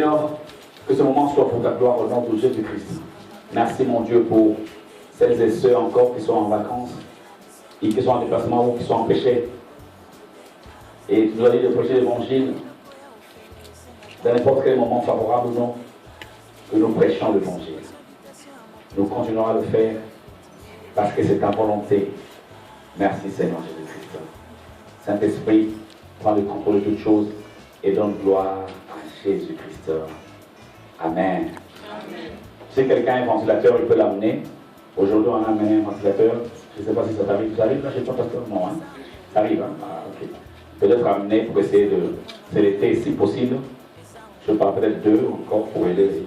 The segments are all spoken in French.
Seigneur, que ce moment soit pour ta gloire au nom de Jésus-Christ. Merci mon Dieu pour celles et ceux encore qui sont en vacances et qui sont en déplacement ou qui sont empêchés. Et tu nous as dit de prêcher l'évangile dans n'importe quel moment favorable ou non, que nous prêchons l'évangile. Nous continuerons à le faire parce que c'est ta volonté. Merci Seigneur Jésus-Christ. Saint-Esprit, prends le contrôle de toutes choses et donne gloire à Jésus-Christ. Amen. Si quelqu'un est ventilateur, il peut l'amener. Aujourd'hui, on a amené un ventilateur. Je ne sais pas si ça t'arrive. Ça arrive là, je ne sais pas, pasteur? Non, hein? Ça arrive, hein? Ah, ok. Peut-être amener pour essayer de s'élever si possible. Je parle peut-être d'eux encore pour aider.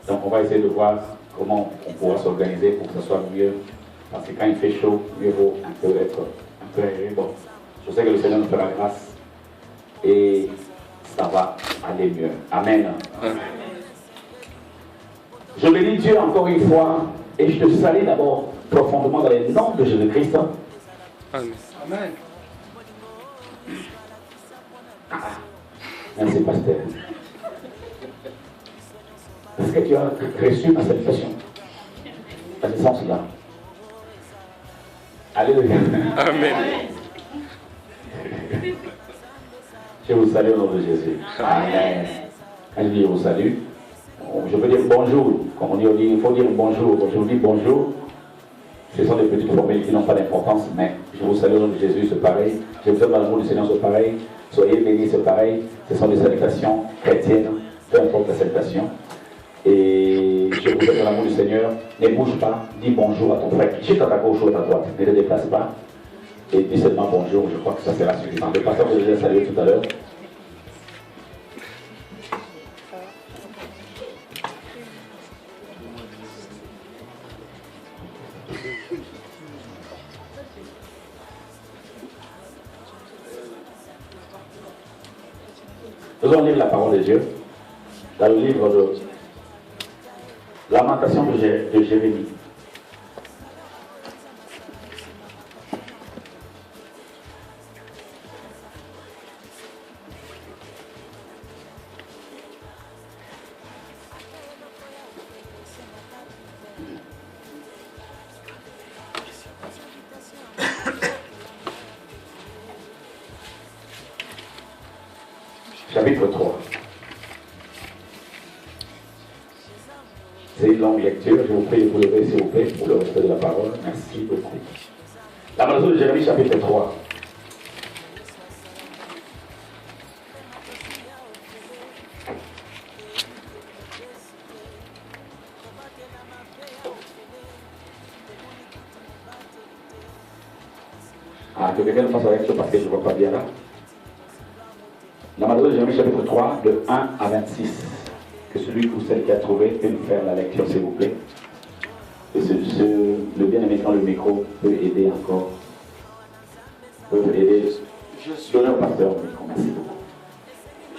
Donc, on va essayer de voir comment on pourra s'organiser pour que ce soit mieux. Parce que quand il fait chaud, mieux vaut un peu être un peu aéré. Bon, je sais que le Seigneur nous fera grâce et ça va aller mieux. Amen. Amen. Je bénis Dieu encore une fois et je te salue d'abord profondément dans le nom de Jésus-Christ. Amen. Amen. Merci, pasteur. Est-ce que tu as reçu ma salutation? La naissance là. Alléluia. Amen. Je vous salue au nom de Jésus. Amen. Quand je dis je vous salue, je peux dire bonjour. Comme on dit, il faut dire bonjour. Je vous dis bonjour. Ce sont des petites formules qui n'ont pas d'importance, mais je vous salue au nom de Jésus, c'est pareil. Je vous aime dans l'amour du Seigneur, c'est pareil. Soyez bénis, c'est pareil. Ce sont des salutations chrétiennes, peu importe la salutation. Et je vous aime dans l'amour du Seigneur. Ne bouge pas, dis bonjour à ton frère. Juste à ta gauche ou à ta droite, ne te déplace pas. Et dis seulement bonjour, je crois que ça sera suffisant. Le pasteur vous a déjà salué tout à l'heure. Nous allons lire la parole de Dieu dans le livre de Lamentation de Jérémie. Chapitre 3. C'est une longue lecture. Je vous prie de vous lever, s'il vous plaît, pour le respect de la parole. Merci beaucoup. Lamentation de Jérémie, chapitre 3. Ah, que quelqu'un fasse avec ça parce que je ne vois pas bien là. Lamentation de Jérémie, chapitre 3, de 1 à 26. Que celui ou celle qui a trouvé peut nous faire la lecture, s'il vous plaît. Et le bien-aimé dans le micro peut aider encore. Peut aider. Donnez au pasteur au micro, merci beaucoup.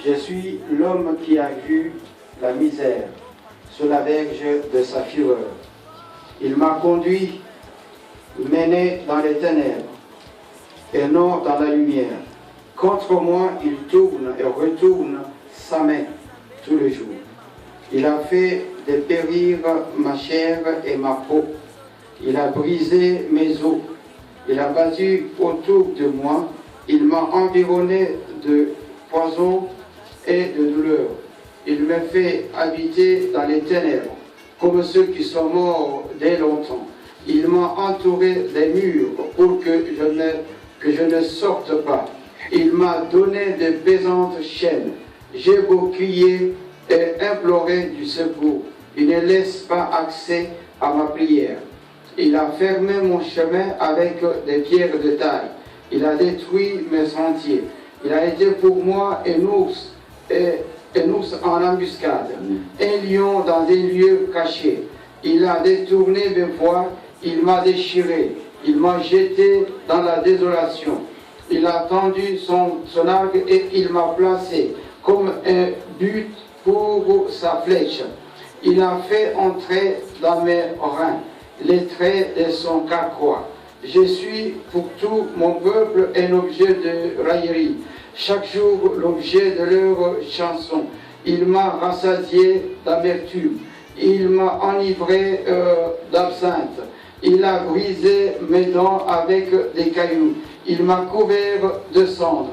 Je suis l'homme qui a vu la misère sur la verge de sa fureur. Il m'a conduit, mené dans les ténèbres, et non dans la lumière. Contre moi, il tourne et retourne sa main tous les jours. Il a fait dépérir ma chair et ma peau. Il a brisé mes os. Il a battu autour de moi. Il m'a environné de poison et de douleur. Il me fait habiter dans les ténèbres, comme ceux qui sont morts dès longtemps. Il m'a entouré des murs pour que je ne sorte pas. Il m'a donné de pesantes chaînes. J'ai beau crier et implorer du secours. Il ne laisse pas accès à ma prière. Il a fermé mon chemin avec des pierres de taille. Il a détruit mes sentiers. Il a été pour moi un ours en embuscade, un lion dans des lieux cachés. Il a détourné mes voies, il m'a déchiré, il m'a jeté dans la désolation. Il a tendu son arc et il m'a placé comme un but pour sa flèche. Il a fait entrer dans mes reins les traits de son carquois. Je suis pour tout mon peuple un objet de raillerie, chaque jour l'objet de leur chanson. Il m'a rassasié d'amertume. Il m'a enivré d'absinthe. Il a brisé mes dents avec des cailloux. Il m'a couvert de cendres.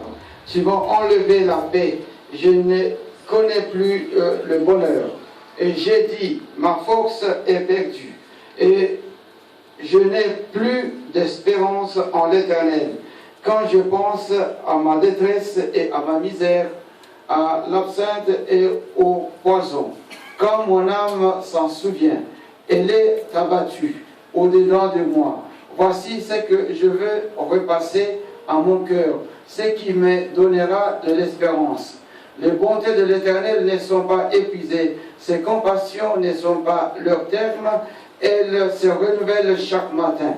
Tu m'as enlevé la paix. Je ne connais plus le bonheur. Et j'ai dit, ma force est perdue. Et je n'ai plus d'espérance en l'Éternel. Quand je pense à ma détresse et à ma misère, à l'absinthe et au poison, quand mon âme s'en souvient, elle est abattue au-dedans de moi. Voici ce que je veux repasser à mon cœur, ce qui me donnera de l'espérance. Les bontés de l'Éternel ne sont pas épuisées, ses compassions ne sont pas leur terme, elles se renouvellent chaque matin.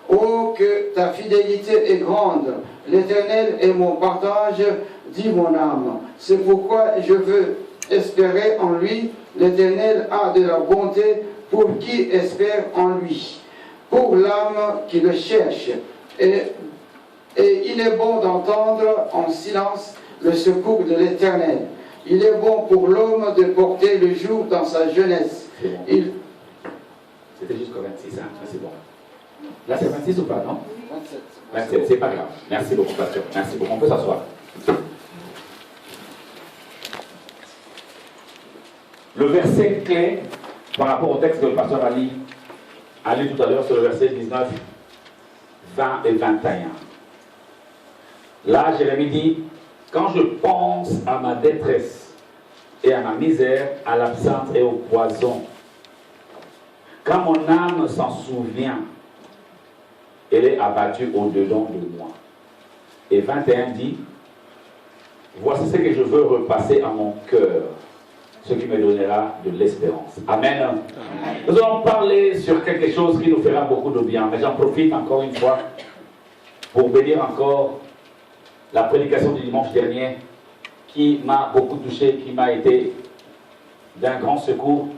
Oh, que ta fidélité est grande, l'Éternel est mon partage, dit mon âme. C'est pourquoi je veux espérer en lui. L'Éternel a de la bonté pour qui espère en lui, pour l'âme qui le cherche. Et il est bon d'entendre en silence le secours de l'Éternel. Il est bon pour l'homme de porter le jour dans sa jeunesse. Bon. C'était jusqu'au 26, hein? C'est bon. Là, c'est 26 ou pas, non? 27. 27, c'est pas grave. Merci beaucoup, pasteur. Merci beaucoup. On peut s'asseoir. Le verset clé par rapport au texte que le pasteur a lu tout à l'heure, c'est le verset 19, 20 et 21. Là, Jérémie dit, quand je pense à ma détresse et à ma misère, à l'absinthe et au poison, quand mon âme s'en souvient, elle est abattue au-dedans de moi. Et 21 dit, voici ce que je veux repasser à mon cœur, ce qui me donnera de l'espérance. Amen. Amen. Nous allons parler sur quelque chose qui nous fera beaucoup de bien, mais j'en profite encore une fois pour bénir encore la prédication du dimanche dernier qui m'a beaucoup touché, qui m'a été d'un grand secours,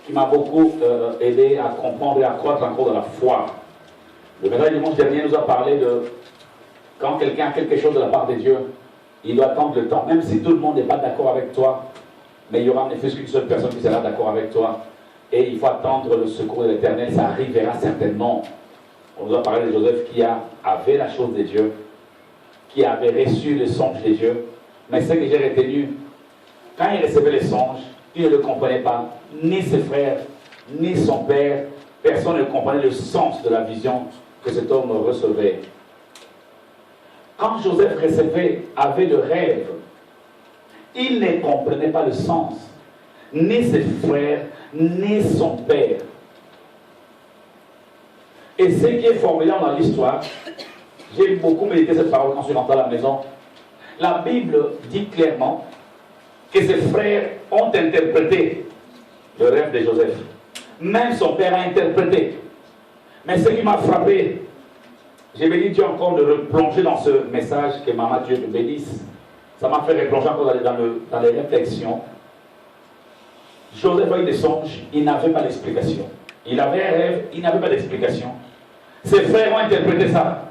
qui m'a beaucoup aidé à comprendre et à croître encore dans la foi. Le message du dimanche dernier nous a parlé de quand quelqu'un a quelque chose de la part de Dieu, il doit attendre le temps, même si tout le monde n'est pas d'accord avec toi, mais il y aura en effet qu'une seule personne qui sera d'accord avec toi. Et il faut attendre le secours de l'Éternel, ça arrivera certainement. On nous a parlé de Joseph qui avait la chose de Dieu, qui avait reçu le songe de Dieu. Mais ce que j'ai retenu, quand il recevait les songes, il ne le comprenait pas, ni ses frères, ni son père. Personne ne comprenait le sens de la vision que cet homme recevait. Quand Joseph avait le rêve, il ne comprenait pas le sens, ni ses frères, ni son père. Et ce qui est formidable dans l'histoire, j'ai beaucoup médité cette parole quand je suis rentré à la maison. La Bible dit clairement que ses frères ont interprété le rêve de Joseph. Même son père a interprété. Mais ce qui m'a frappé, j'ai béni Dieu encore de replonger dans ce message, que Maman Dieu te bénisse. Ça m'a fait replonger encore dans les réflexions. Joseph a eu des songes, il n'avait pas d'explication. Il avait un rêve, il n'avait pas d'explication. Ses frères ont interprété ça.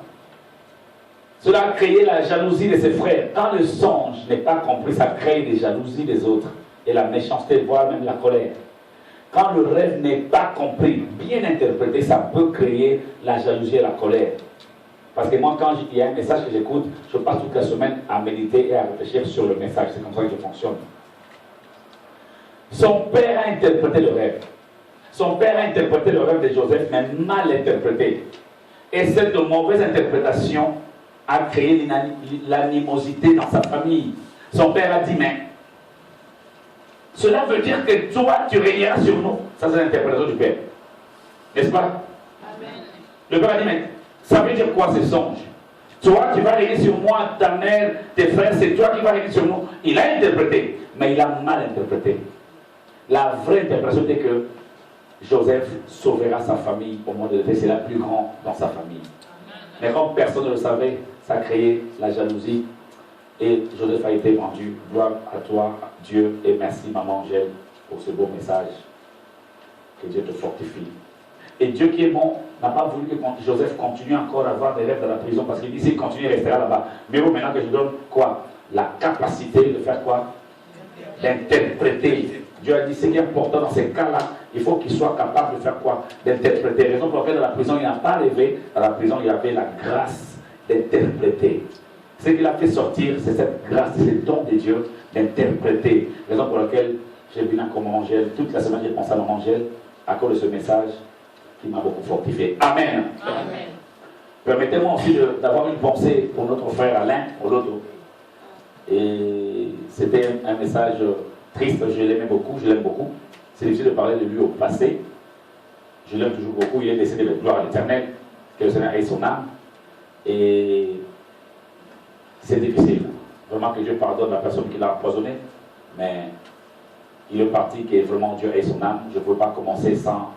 Cela a créé la jalousie de ses frères. Quand le songe n'est pas compris, ça crée des jalousies des autres. Et la méchanceté, voire même la colère. Quand le rêve n'est pas compris, bien interprété, ça peut créer la jalousie et la colère. Parce que moi, quand il y a un message que j'écoute, je passe toute la semaine à méditer et à réfléchir sur le message. C'est comme ça que je fonctionne. Son père a interprété le rêve. Son père a interprété le rêve de Joseph, mais mal interprété. Et cette mauvaise interprétation a créé l'animosité dans sa famille. Son père a dit, mais cela veut dire que toi, tu régneras sur nous. Ça, c'est l'interprétation du père. N'est-ce pas? Amen. Le père a dit, mais ça veut dire quoi ces songes? Toi, tu vas régner sur moi, ta mère, tes frères, c'est toi qui vas régner sur nous. Il a interprété, mais il a mal interprété. La vraie interprétation est que Joseph sauvera sa famille au moment de l'été. C'est la plus grande dans sa famille. Mais comme personne ne le savait, ça a créé la jalousie. Et Joseph a été vendu. Gloire à toi, Dieu, et merci, Maman Angèle, pour ce beau message. Que Dieu te fortifie. Et Dieu qui est bon n'a pas voulu que Joseph continue encore à avoir des rêves dans la prison, parce qu'il dit s'il continue, il restera là-bas. Mais bon, maintenant que je donne quoi? La capacité de faire quoi? d'interpréter. Dieu a dit, ce qui est important dans ces cas-là, il faut qu'il soit capable de faire quoi? D'interpréter. Raison pour laquelle dans la prison, il n'a pas rêvé. Dans la prison, il y avait la grâce d'interpréter. Ce qu'il a fait sortir, c'est cette grâce, c'est le don de Dieu d'interpréter. Raison pour laquelle j'ai vu comme Angèle. Toute la semaine, j'ai pensé à mon Angèle à cause de ce message qui m'a beaucoup fortifié. Amen. Amen. Permettez-moi aussi d'avoir une pensée pour notre frère Alain, pour l'autre. Et c'était un message triste, je l'aimais beaucoup, je l'aime beaucoup. C'est difficile de parler de lui au passé. Je l'aime toujours beaucoup, il est décédé de gloire à l'Éternel, que le Seigneur ait son âme. Et c'est difficile. Vraiment que Dieu pardonne la personne qui l'a empoisonné, mais il est parti, que vraiment Dieu ait son âme. Je ne peux pas commencer sans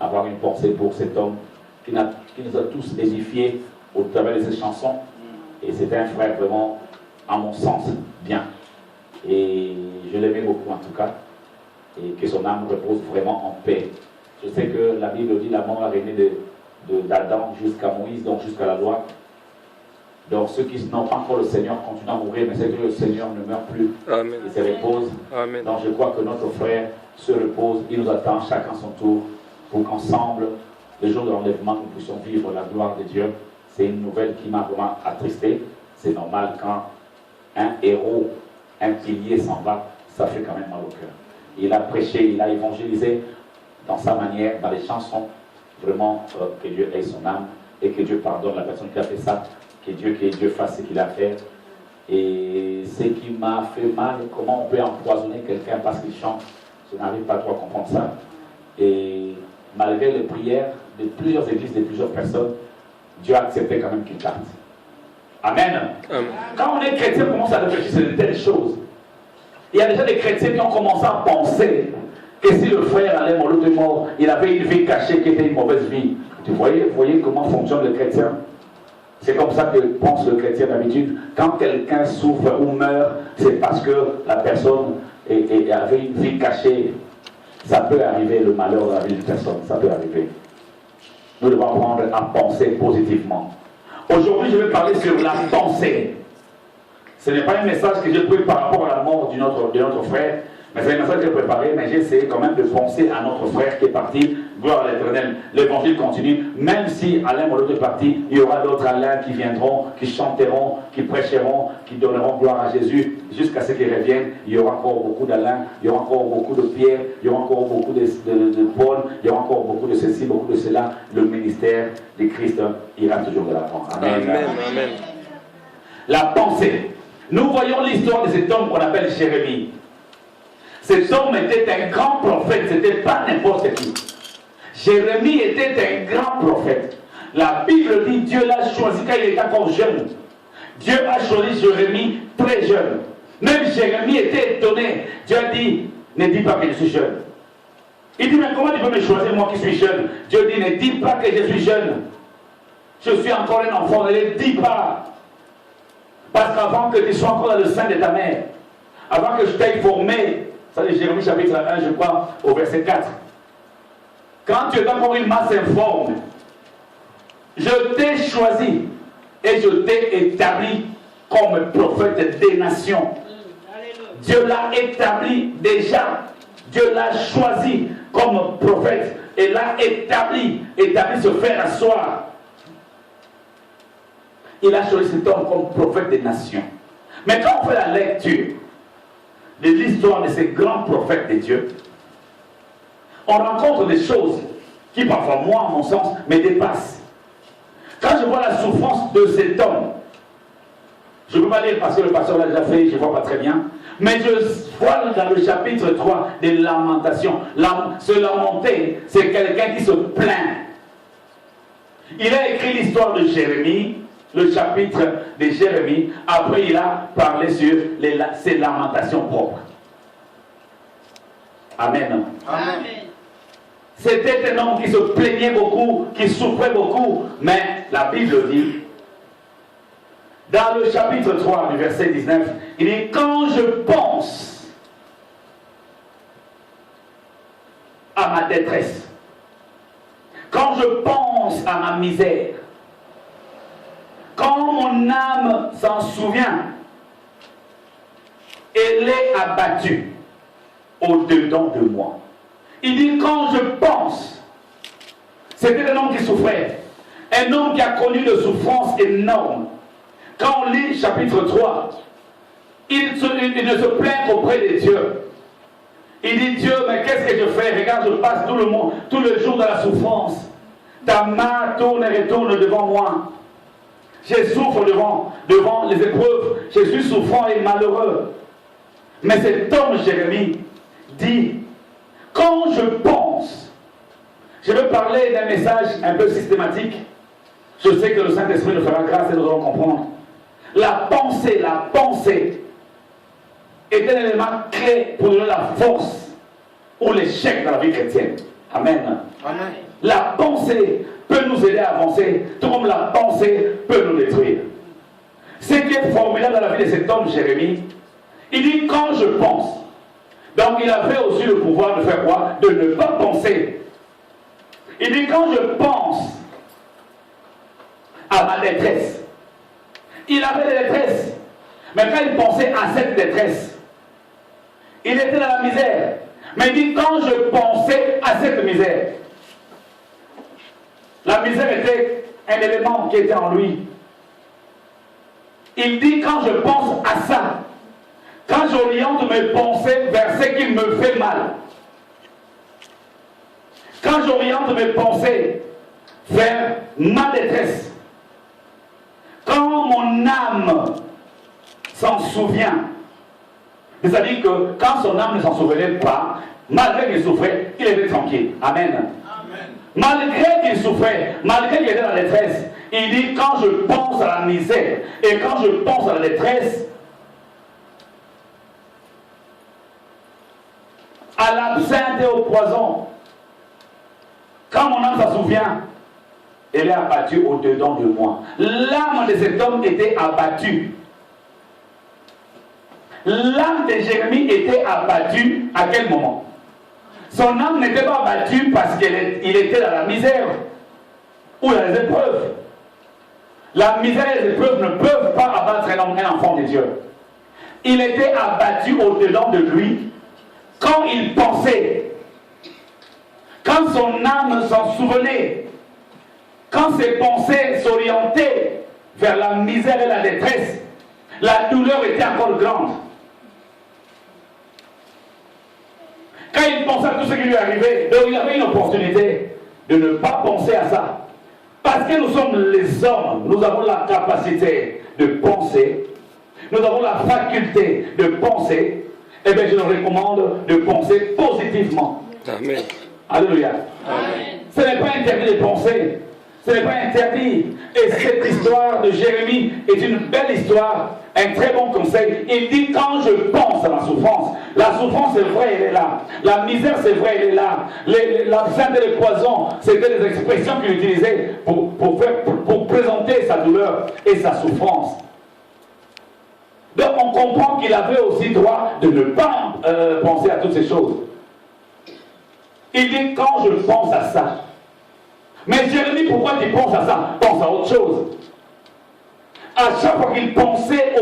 avoir une pensée pour cet homme qui nous a tous édifiés au travers de ses chansons. Et c'était un frère vraiment, à mon sens, bien. Et je l'aimais beaucoup en tout cas. Et que son âme repose vraiment en paix. Je sais que la Bible dit la mort a régné d'Adam jusqu'à Moïse, donc jusqu'à la loi. Donc ceux qui n'ont pas encore le Seigneur continuent à mourir, mais c'est que le Seigneur ne meurt plus. Amen. Il se repose. Amen. Donc je crois que notre frère se repose. Il nous attend chacun son tour pour qu'ensemble, le jour de l'enlèvement, nous puissions vivre la gloire de Dieu. C'est une nouvelle qui m'a vraiment attristé. C'est normal quand un héros, un pilier s'en va, ça fait quand même mal au cœur. Il a prêché, il a évangélisé dans sa manière, dans les chansons. Vraiment, que Dieu ait son âme et que Dieu pardonne la personne qui a fait ça. Que Dieu fasse ce qu'il a fait. Et ce qui m'a fait mal, comment on peut empoisonner quelqu'un parce qu'il chante, je n'arrive pas trop à comprendre ça. Et malgré les prières de plusieurs églises, de plusieurs personnes, Dieu a accepté quand même qu'il parte. Amen. Amen. Quand on est chrétien, on commence à réfléchir sur de telles choses. Il y a déjà des chrétiens qui ont commencé à penser que si le frère allait mourir de mort, il avait une vie cachée qui était une mauvaise vie. Vous voyez comment fonctionne le chrétien? C'est comme ça que pense le chrétien d'habitude. Quand quelqu'un souffre ou meurt, c'est parce que la personne avait une vie cachée. Ça peut arriver, le malheur dans la vie d'une personne, ça peut arriver. Nous devons apprendre à penser positivement. Aujourd'hui, je vais parler sur la pensée. Ce n'est pas un message que j'ai pris par rapport à la mort de notre frère, mais c'est un message que j'ai préparé, mais j'ai essayé quand même de penser à notre frère qui est parti. Gloire à l'Éternel. L'évangile continue. Même si Alain Moloto est parti, il y aura d'autres Alain qui viendront, qui chanteront, qui prêcheront, qui donneront gloire à Jésus jusqu'à ce qu'il revienne. Il y aura encore beaucoup d'Alain, il y aura encore beaucoup de Pierre, il y aura encore beaucoup de Paul, il y aura encore beaucoup de ceci, beaucoup de cela. Le ministère de Christ ira toujours de l'avant. Amen. Amen. Amen. La pensée. Nous voyons l'histoire de cet homme qu'on appelle Jérémie. Cet homme était un grand prophète, ce n'était pas n'importe qui. Jérémie était un grand prophète. La Bible dit Dieu l'a choisi quand il était encore jeune. Dieu a choisi Jérémie très jeune. Même Jérémie était étonné. Dieu a dit, ne dis pas que je suis jeune. Il dit, mais comment tu peux me choisir moi qui suis jeune? Dieu dit, ne dis pas que je suis jeune. Je suis encore un enfant, ne le dis pas. Parce qu'avant que tu sois encore dans le sein de ta mère, avant que je t'aie formé, ça c'est Jérémie chapitre 1, je crois, au verset 4. Quand tu es encore une masse informe, je t'ai choisi et je t'ai établi comme prophète des nations. Dieu l'a établi déjà. Dieu l'a choisi comme prophète et l'a établi se faire asseoir. Il a choisi cet homme comme prophète des nations. Mais quand on fait la lecture de l'histoire de ces grands prophètes de Dieu, on rencontre des choses qui parfois, moi, à mon sens, me dépassent. Quand je vois la souffrance de cet homme, je ne peux pas lire parce que le pasteur l'a déjà fait, je ne vois pas très bien, mais je vois dans le chapitre 3 des lamentations. Se lamenter, c'est quelqu'un qui se plaint. Il a écrit l'histoire de Jérémie, le chapitre de Jérémie, après il a parlé sur ses lamentations propres. Amen. Amen. C'était un homme qui se plaignait beaucoup, qui souffrait beaucoup, mais la Bible dit, dans le chapitre 3 du verset 19, il dit, quand je pense à ma détresse, quand je pense à ma misère, quand mon âme s'en souvient, elle est abattue au-dedans de moi. Il dit, quand je pense, c'était un homme qui souffrait, un homme qui a connu de souffrances énormes. Quand on lit chapitre 3, il ne se plaint qu'auprès de Dieu. Il dit, Dieu, mais qu'est-ce que je fais? Regarde, je passe tout le jour dans la souffrance. Ta main tourne et retourne devant moi. Je souffre devant les épreuves. Je suis souffrant et malheureux. Mais cet homme, Jérémie, dit, quand je pense, je veux parler d'un message un peu systématique. Je sais que le Saint-Esprit nous fera grâce et nous allons comprendre. La pensée est un élément clé pour donner la force ou l'échec dans la vie chrétienne. Amen. Amen. La pensée peut nous aider à avancer, tout comme la pensée peut nous détruire. Ce qui est formidable dans la vie de cet homme, Jérémie, il dit quand je pense. Donc il avait aussi le pouvoir de faire quoi? De ne pas penser. Il dit quand je pense à ma détresse. Il avait des détresses. Mais quand il pensait à cette détresse, il était dans la misère. Mais il dit quand je pensais à cette misère, la misère était un élément qui était en lui. Il dit quand je pense à ça, quand j'oriente mes pensées vers ce qui me fait mal, quand j'oriente mes pensées vers ma détresse, quand mon âme s'en souvient, c'est-à-dire que quand son âme ne s'en souvenait pas, malgré qu'il souffrait, il était tranquille. Amen. Amen. Malgré qu'il souffrait, malgré qu'il était dans la détresse, il dit quand je pense à la misère et quand je pense à la détresse, à l'absinthe et au poison, quand mon âme s'en souvient, elle est abattue au-dedans de moi. L'âme de cet homme était abattue. L'âme de Jérémie était abattue à quel moment? Son âme n'était pas abattue parce qu'il était dans la misère ou dans les épreuves. La misère et les épreuves ne peuvent pas abattre un enfant de Dieu. Il était abattu au-dedans de lui quand il pensait, quand son âme s'en souvenait, quand ses pensées s'orientaient vers la misère et la détresse, la douleur était encore grande. Quand il pensait à tout ce qui lui arrivait, donc il avait une opportunité de ne pas penser à ça. Parce que nous sommes les hommes, nous avons la capacité de penser, nous avons la faculté de penser, et bien je nous recommande de penser positivement. Amen. Alléluia. Amen. Ce n'est pas interdit de penser. Ce n'est pas interdit. Et cette histoire de Jérémie est une belle histoire, un très bon conseil. Il dit quand je pense à la souffrance c'est vrai, elle est là. La misère c'est vrai, elle est là. L'absinthe et le poison, c'était des expressions qu'il utilisait pour présenter sa douleur et sa souffrance. Donc on comprend qu'il avait aussi droit de ne pas penser à toutes ces choses. Il dit quand je pense à ça. Mais Jérémie, pourquoi tu penses à ça? Pense à autre chose. À chaque fois qu'il pensait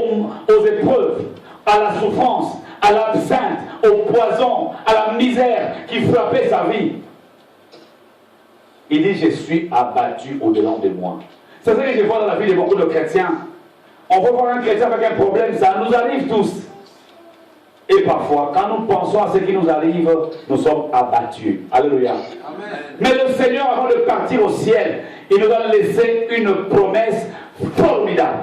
aux épreuves, à la souffrance, à l'absinthe, au poison, à la misère qui frappait sa vie, il dit je suis abattu au-delà de moi. C'est ça que je vois dans la vie de beaucoup de chrétiens. On peut voir un chrétien avec un problème, ça nous arrive tous. Et parfois, quand nous pensons à ce qui nous arrive, nous sommes abattus. Alléluia. Amen. Mais le Seigneur, avant de partir au ciel, il nous a laissé une promesse formidable.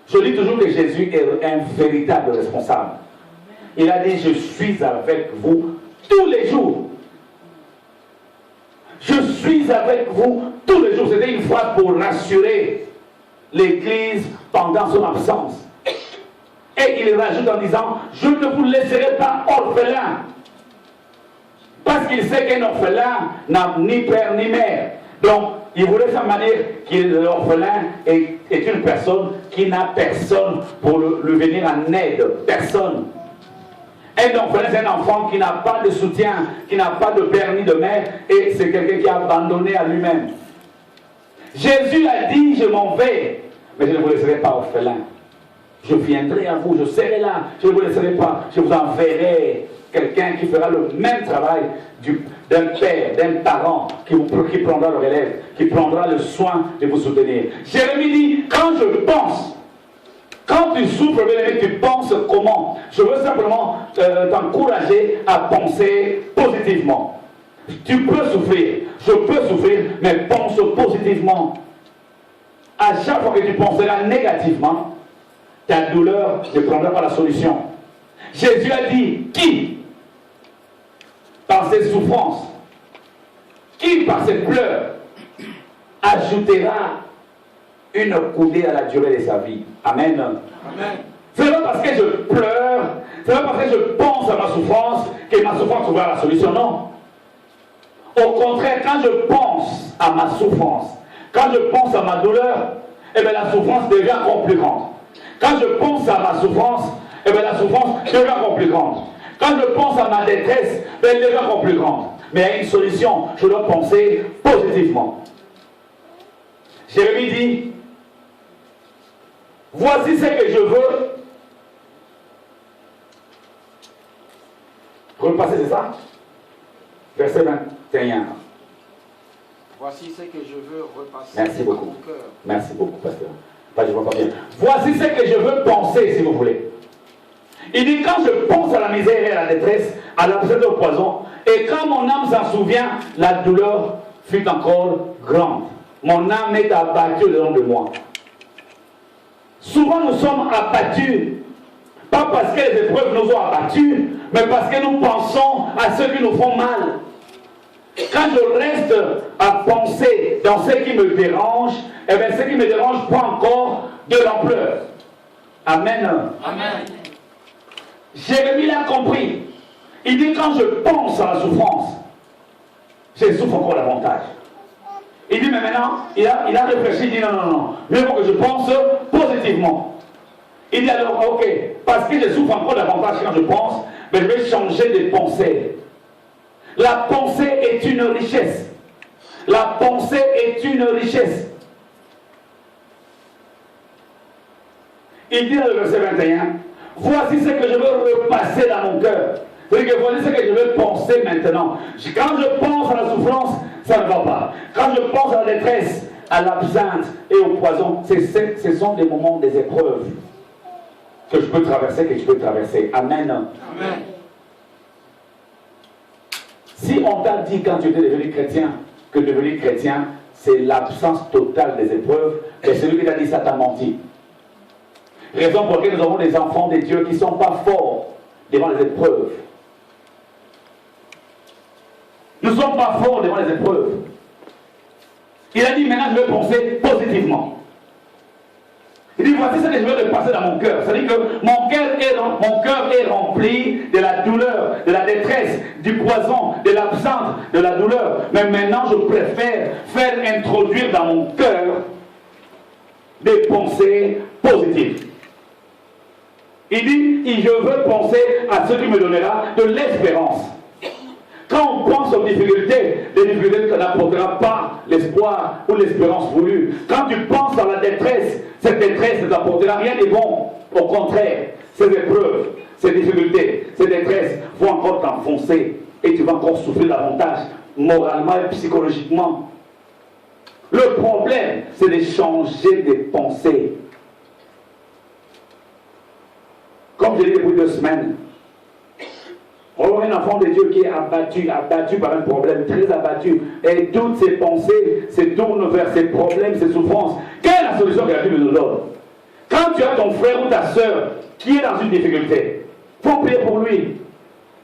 Je dis toujours que Jésus est un véritable responsable. Il a dit, je suis avec vous tous les jours. Je suis avec vous tous les jours. C'était une phrase pour rassurer l'Église pendant son absence. Et il rajoute en disant, je ne vous laisserai pas orphelin. Parce qu'il sait qu'un orphelin n'a ni père ni mère. Donc, il voulait faire manière que l'orphelin est une personne qui n'a personne pour lui venir en aide. Personne. Un orphelin, c'est un enfant qui n'a pas de soutien, qui n'a pas de père ni de mère, et c'est quelqu'un qui est abandonné à lui-même. Jésus a dit, je m'en vais, mais je ne vous laisserai pas orphelin. Je viendrai à vous, je serai là, je ne vous laisserai pas, je vous enverrai quelqu'un qui fera le même travail d'un père, d'un parent qui prendra le relève, qui prendra le soin de vous soutenir. Jérémie dit, quand je pense, quand tu souffres, bien-aimé, tu penses comment? Je veux simplement t'encourager à penser positivement. Tu peux souffrir, je peux souffrir, mais pense positivement. À chaque fois que tu penseras négativement, ta douleur ne prendra pas la solution. Jésus a dit, qui, par ses souffrances, qui, par ses pleurs, ajoutera une coudée à la durée de sa vie. Amen. Amen. Ce n'est pas parce que je pleure, ce n'est pas parce que je pense à ma souffrance que ma souffrance trouvera la solution, non. Au contraire, quand je pense à ma souffrance, quand je pense à ma douleur, eh bien la souffrance devient encore plus grande. Quand je pense à ma souffrance, eh bien la souffrance devient encore plus grande. Quand je pense à ma détresse, elle devient encore plus grande. Mais il y a une solution, je dois penser positivement. Jérémie dit, voici ce que je veux. Repassez, c'est ça? Verset 21. Voici ce que je veux repasser. Merci beaucoup. Mon cœur. Merci beaucoup, pasteur. Pas, je vois pas bien. Voici ce que je veux penser, si vous voulez. Il dit, quand je pense à la misère et à la détresse, à l'absence au poison, et quand mon âme s'en souvient, la douleur fut encore grande. Mon âme est abattue au-dedans de moi. Souvent nous sommes abattus, pas parce que les épreuves nous ont abattus, mais parce que nous pensons à ceux qui nous font mal. Quand je reste à penser dans ce qui me dérange, eh bien ce qui me dérange prend encore de l'ampleur. Amen. Amen. Jérémie l'a compris. Il dit, quand je pense à la souffrance, je souffre encore davantage. Il dit, mais maintenant, il a réfléchi, il dit, non, il faut que je pense positivement. Il dit alors, ok, parce que je souffre encore davantage quand je pense, mais je vais changer de pensée. La pensée est une richesse. La pensée est une richesse. Il dit dans le verset 21, voici ce que je veux repasser dans mon cœur. C'est-à-dire que voici ce que je veux penser maintenant. Quand je pense à la souffrance, ça ne va pas. Quand je pense à la détresse, à l'absinthe et au poison, ce sont des moments, des épreuves que je peux traverser, que je peux traverser. Amen. Amen. Si on t'a dit quand tu étais devenu chrétien, que devenir chrétien, c'est l'absence totale des épreuves, et celui qui t'a dit ça t'a menti. Raison pour laquelle nous avons des enfants de Dieu qui ne sont pas forts devant les épreuves. Nous ne sommes pas forts devant les épreuves. Il a dit, maintenant je vais penser positivement. Il dit, voici ce que je veux passer dans mon cœur. C'est-à-dire que mon cœur est rempli de la douleur, de la détresse, du poison, de l'absence, de la douleur. Mais maintenant, je préfère faire introduire dans mon cœur des pensées positives. Il dit, je veux penser à ce qui me donnera de l'espérance. Quand on pense aux difficultés, les difficultés ne n'apportera pas l'espoir ou l'espérance voulue. Quand tu penses à la détresse, cette détresse ne t'apportera rien de bon. Au contraire, ces épreuves, ces difficultés, ces détresses vont encore t'enfoncer et tu vas encore souffrir davantage, moralement et psychologiquement. Le problème, c'est de changer de pensée. Comme je l'ai dit depuis 2 semaines, on voit un enfant de Dieu qui est abattu par un problème, très abattu, et toutes ses pensées se tournent vers ses problèmes, ses souffrances. Quelle est la solution que la Bible nous donne? Quand tu as ton frère ou ta soeur qui est dans une difficulté, il faut prier pour lui.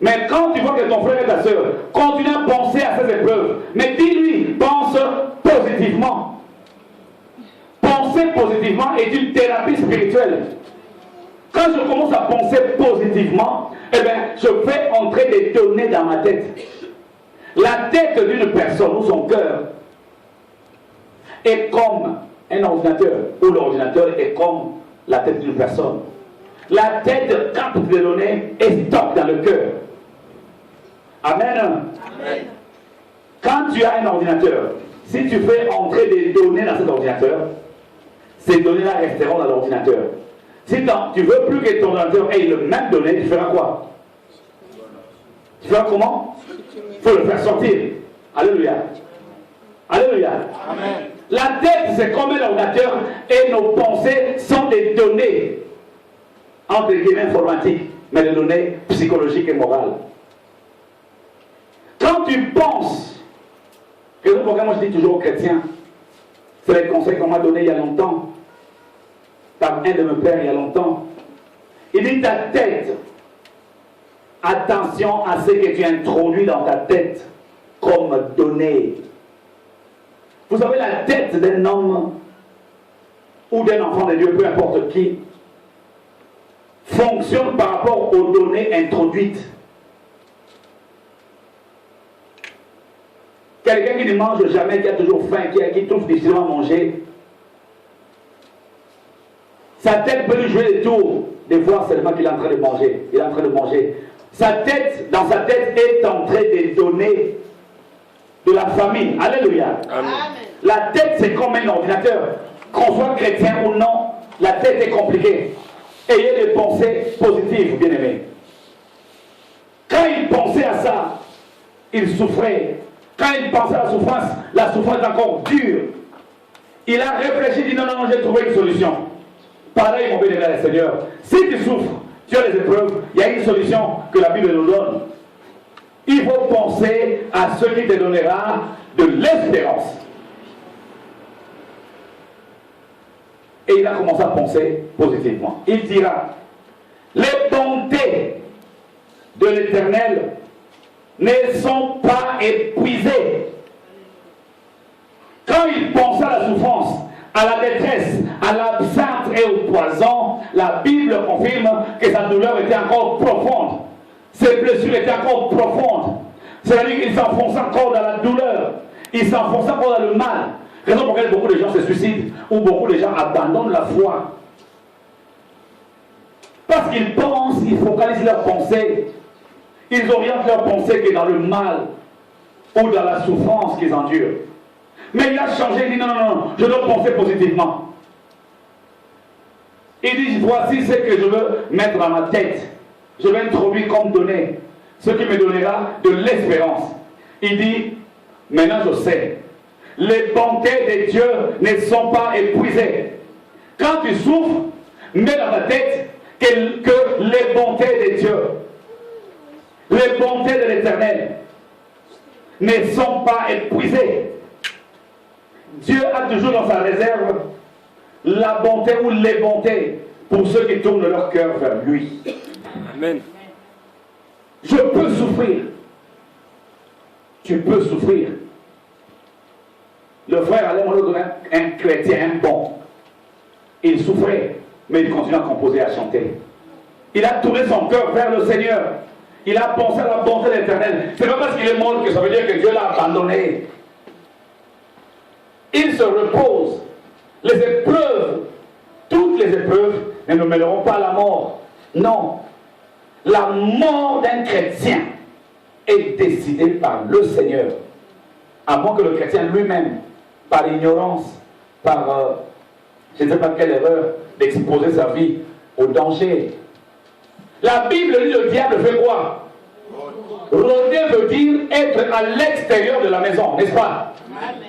Mais quand tu vois que ton frère et ta soeur continuent à penser à ces épreuves, mais dis-lui, pense positivement. Penser positivement est une thérapie spirituelle. Quand je commence à penser positivement, eh bien, je fais entrer des données dans ma tête. La tête d'une personne ou son cœur est comme un ordinateur, ou l'ordinateur est comme la tête d'une personne. La tête capte des données et stocke dans le cœur. Amen. Amen. Quand tu as un ordinateur, si tu fais entrer des données dans cet ordinateur, ces données-là resteront dans l'ordinateur. Si tu ne veux plus que ton donateur ait le même donné, tu feras quoi? Tu feras comment? Il faut le faire sortir. Alléluia. Alléluia. Amen. La tête, c'est comme un ordinateur et nos pensées sont des données, entre guillemets informatiques, mais des données psychologiques et morales. Quand tu penses, que pourquoi moi je dis toujours aux chrétiens, c'est les conseils qu'on m'a donnés il y a longtemps, par un de mes pères il y a longtemps. Il dit ta tête, attention à ce que tu introduis dans ta tête comme données. Vous savez, la tête d'un homme ou d'un enfant de Dieu, peu importe qui, fonctionne par rapport aux données introduites. Quelqu'un qui ne mange jamais, qui a toujours faim, qui trouve difficilement à manger, sa tête peut lui jouer des tours, des fois seulement qu'il est en train de manger. Il est en train de manger. Sa tête, dans sa tête, est entrée des données de la famille. Alléluia. Amen. La tête, c'est comme un ordinateur. Qu'on soit chrétien ou non, la tête est compliquée. Ayez des pensées positives, bien-aimés. Quand il pensait à ça, il souffrait. Quand il pensait à la souffrance est encore dure. Il a réfléchi, il dit non, j'ai trouvé une solution. Pareil, mon bénévole Seigneur. Si tu souffres, tu as les épreuves, il y a une solution que la Bible nous donne. Il faut penser à ce qui te donnera de l'espérance. Et il a commencé à penser positivement. Il dira, les bontés de l'Éternel ne sont pas épuisées. Quand il pensait à la souffrance, à la détresse, à l'absinthe et au poison, la Bible confirme que sa douleur était encore profonde. Ses blessures étaient encore profondes. C'est-à-dire qu'il s'enfonçait encore dans la douleur. Il s'enfonçait encore dans le mal. Raison pour laquelle beaucoup de gens se suicident ou beaucoup de gens abandonnent la foi. Parce qu'ils pensent, ils focalisent leurs pensées. Ils orientent leurs pensées que dans le mal ou dans la souffrance qu'ils endurent. Mais il a changé, il dit non, je dois penser positivement. Il dit, voici ce que je veux mettre dans ma tête. Je vais introduire comme donnée, ce qui me donnera de l'espérance. Il dit, maintenant je sais, les bontés de Dieu ne sont pas épuisées. Quand tu souffres, mets dans ta tête que les bontés de Dieu, les bontés de l'Éternel ne sont pas épuisées. Dieu a toujours dans sa réserve la bonté ou les bontés pour ceux qui tournent leur cœur vers lui. Amen. Je peux souffrir. Tu peux souffrir. Le frère allait un chrétien, un bon. Il souffrait, mais il continuait à composer, à chanter. Il a tourné son cœur vers le Seigneur. Il a pensé à la bonté de l'Éternel. C'est pas parce qu'il est mort que ça veut dire que Dieu l'a abandonné. Il se repose. Les épreuves, toutes les épreuves, ne nous mèneront pas à la mort. Non. La mort d'un chrétien est décidée par le Seigneur. À moins que le chrétien lui-même, par ignorance, par je ne sais pas quelle erreur, d'exposer sa vie au danger. La Bible dit le diable fait quoi? Rôder veut dire être à l'extérieur de la maison, n'est-ce pas? Amen.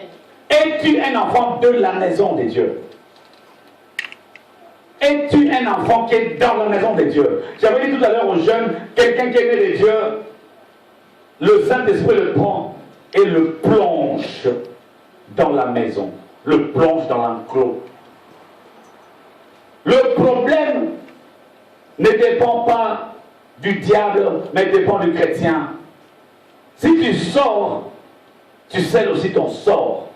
Es-tu un enfant de la maison de Dieu? Es-tu un enfant qui est dans la maison de Dieu? J'avais dit tout à l'heure aux jeunes, quelqu'un qui est né de Dieu, le Saint-Esprit le prend et le plonge dans la maison, le plonge dans l'enclos. Le problème ne dépend pas du diable, mais dépend du chrétien. Si tu sors, tu scelles aussi ton sort.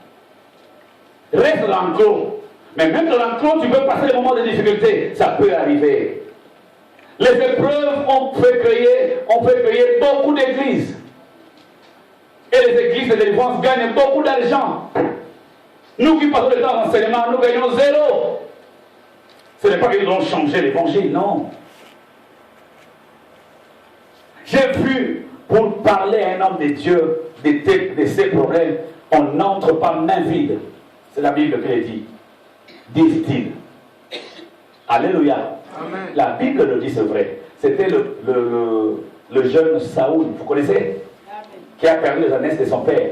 Reste dans l'enclos. Mais même dans l'enclos, tu peux passer des moments de difficulté. Ça peut arriver. Les épreuves ont fait créer beaucoup d'églises. Et les églises de délivrance gagnent beaucoup d'argent. Nous qui passons le temps d'enseignement, nous gagnons zéro. Ce n'est pas qu'ils vont changer l'évangile, non. J'ai vu, pour parler à un homme de Dieu de ses problèmes, on n'entre pas main vide. C'est la Bible qui le dit. Dit-il. Alléluia. Amen. La Bible le dit, c'est vrai. C'était le jeune Saoul, vous connaissez? Amen. Qui a perdu les ânesses de son père.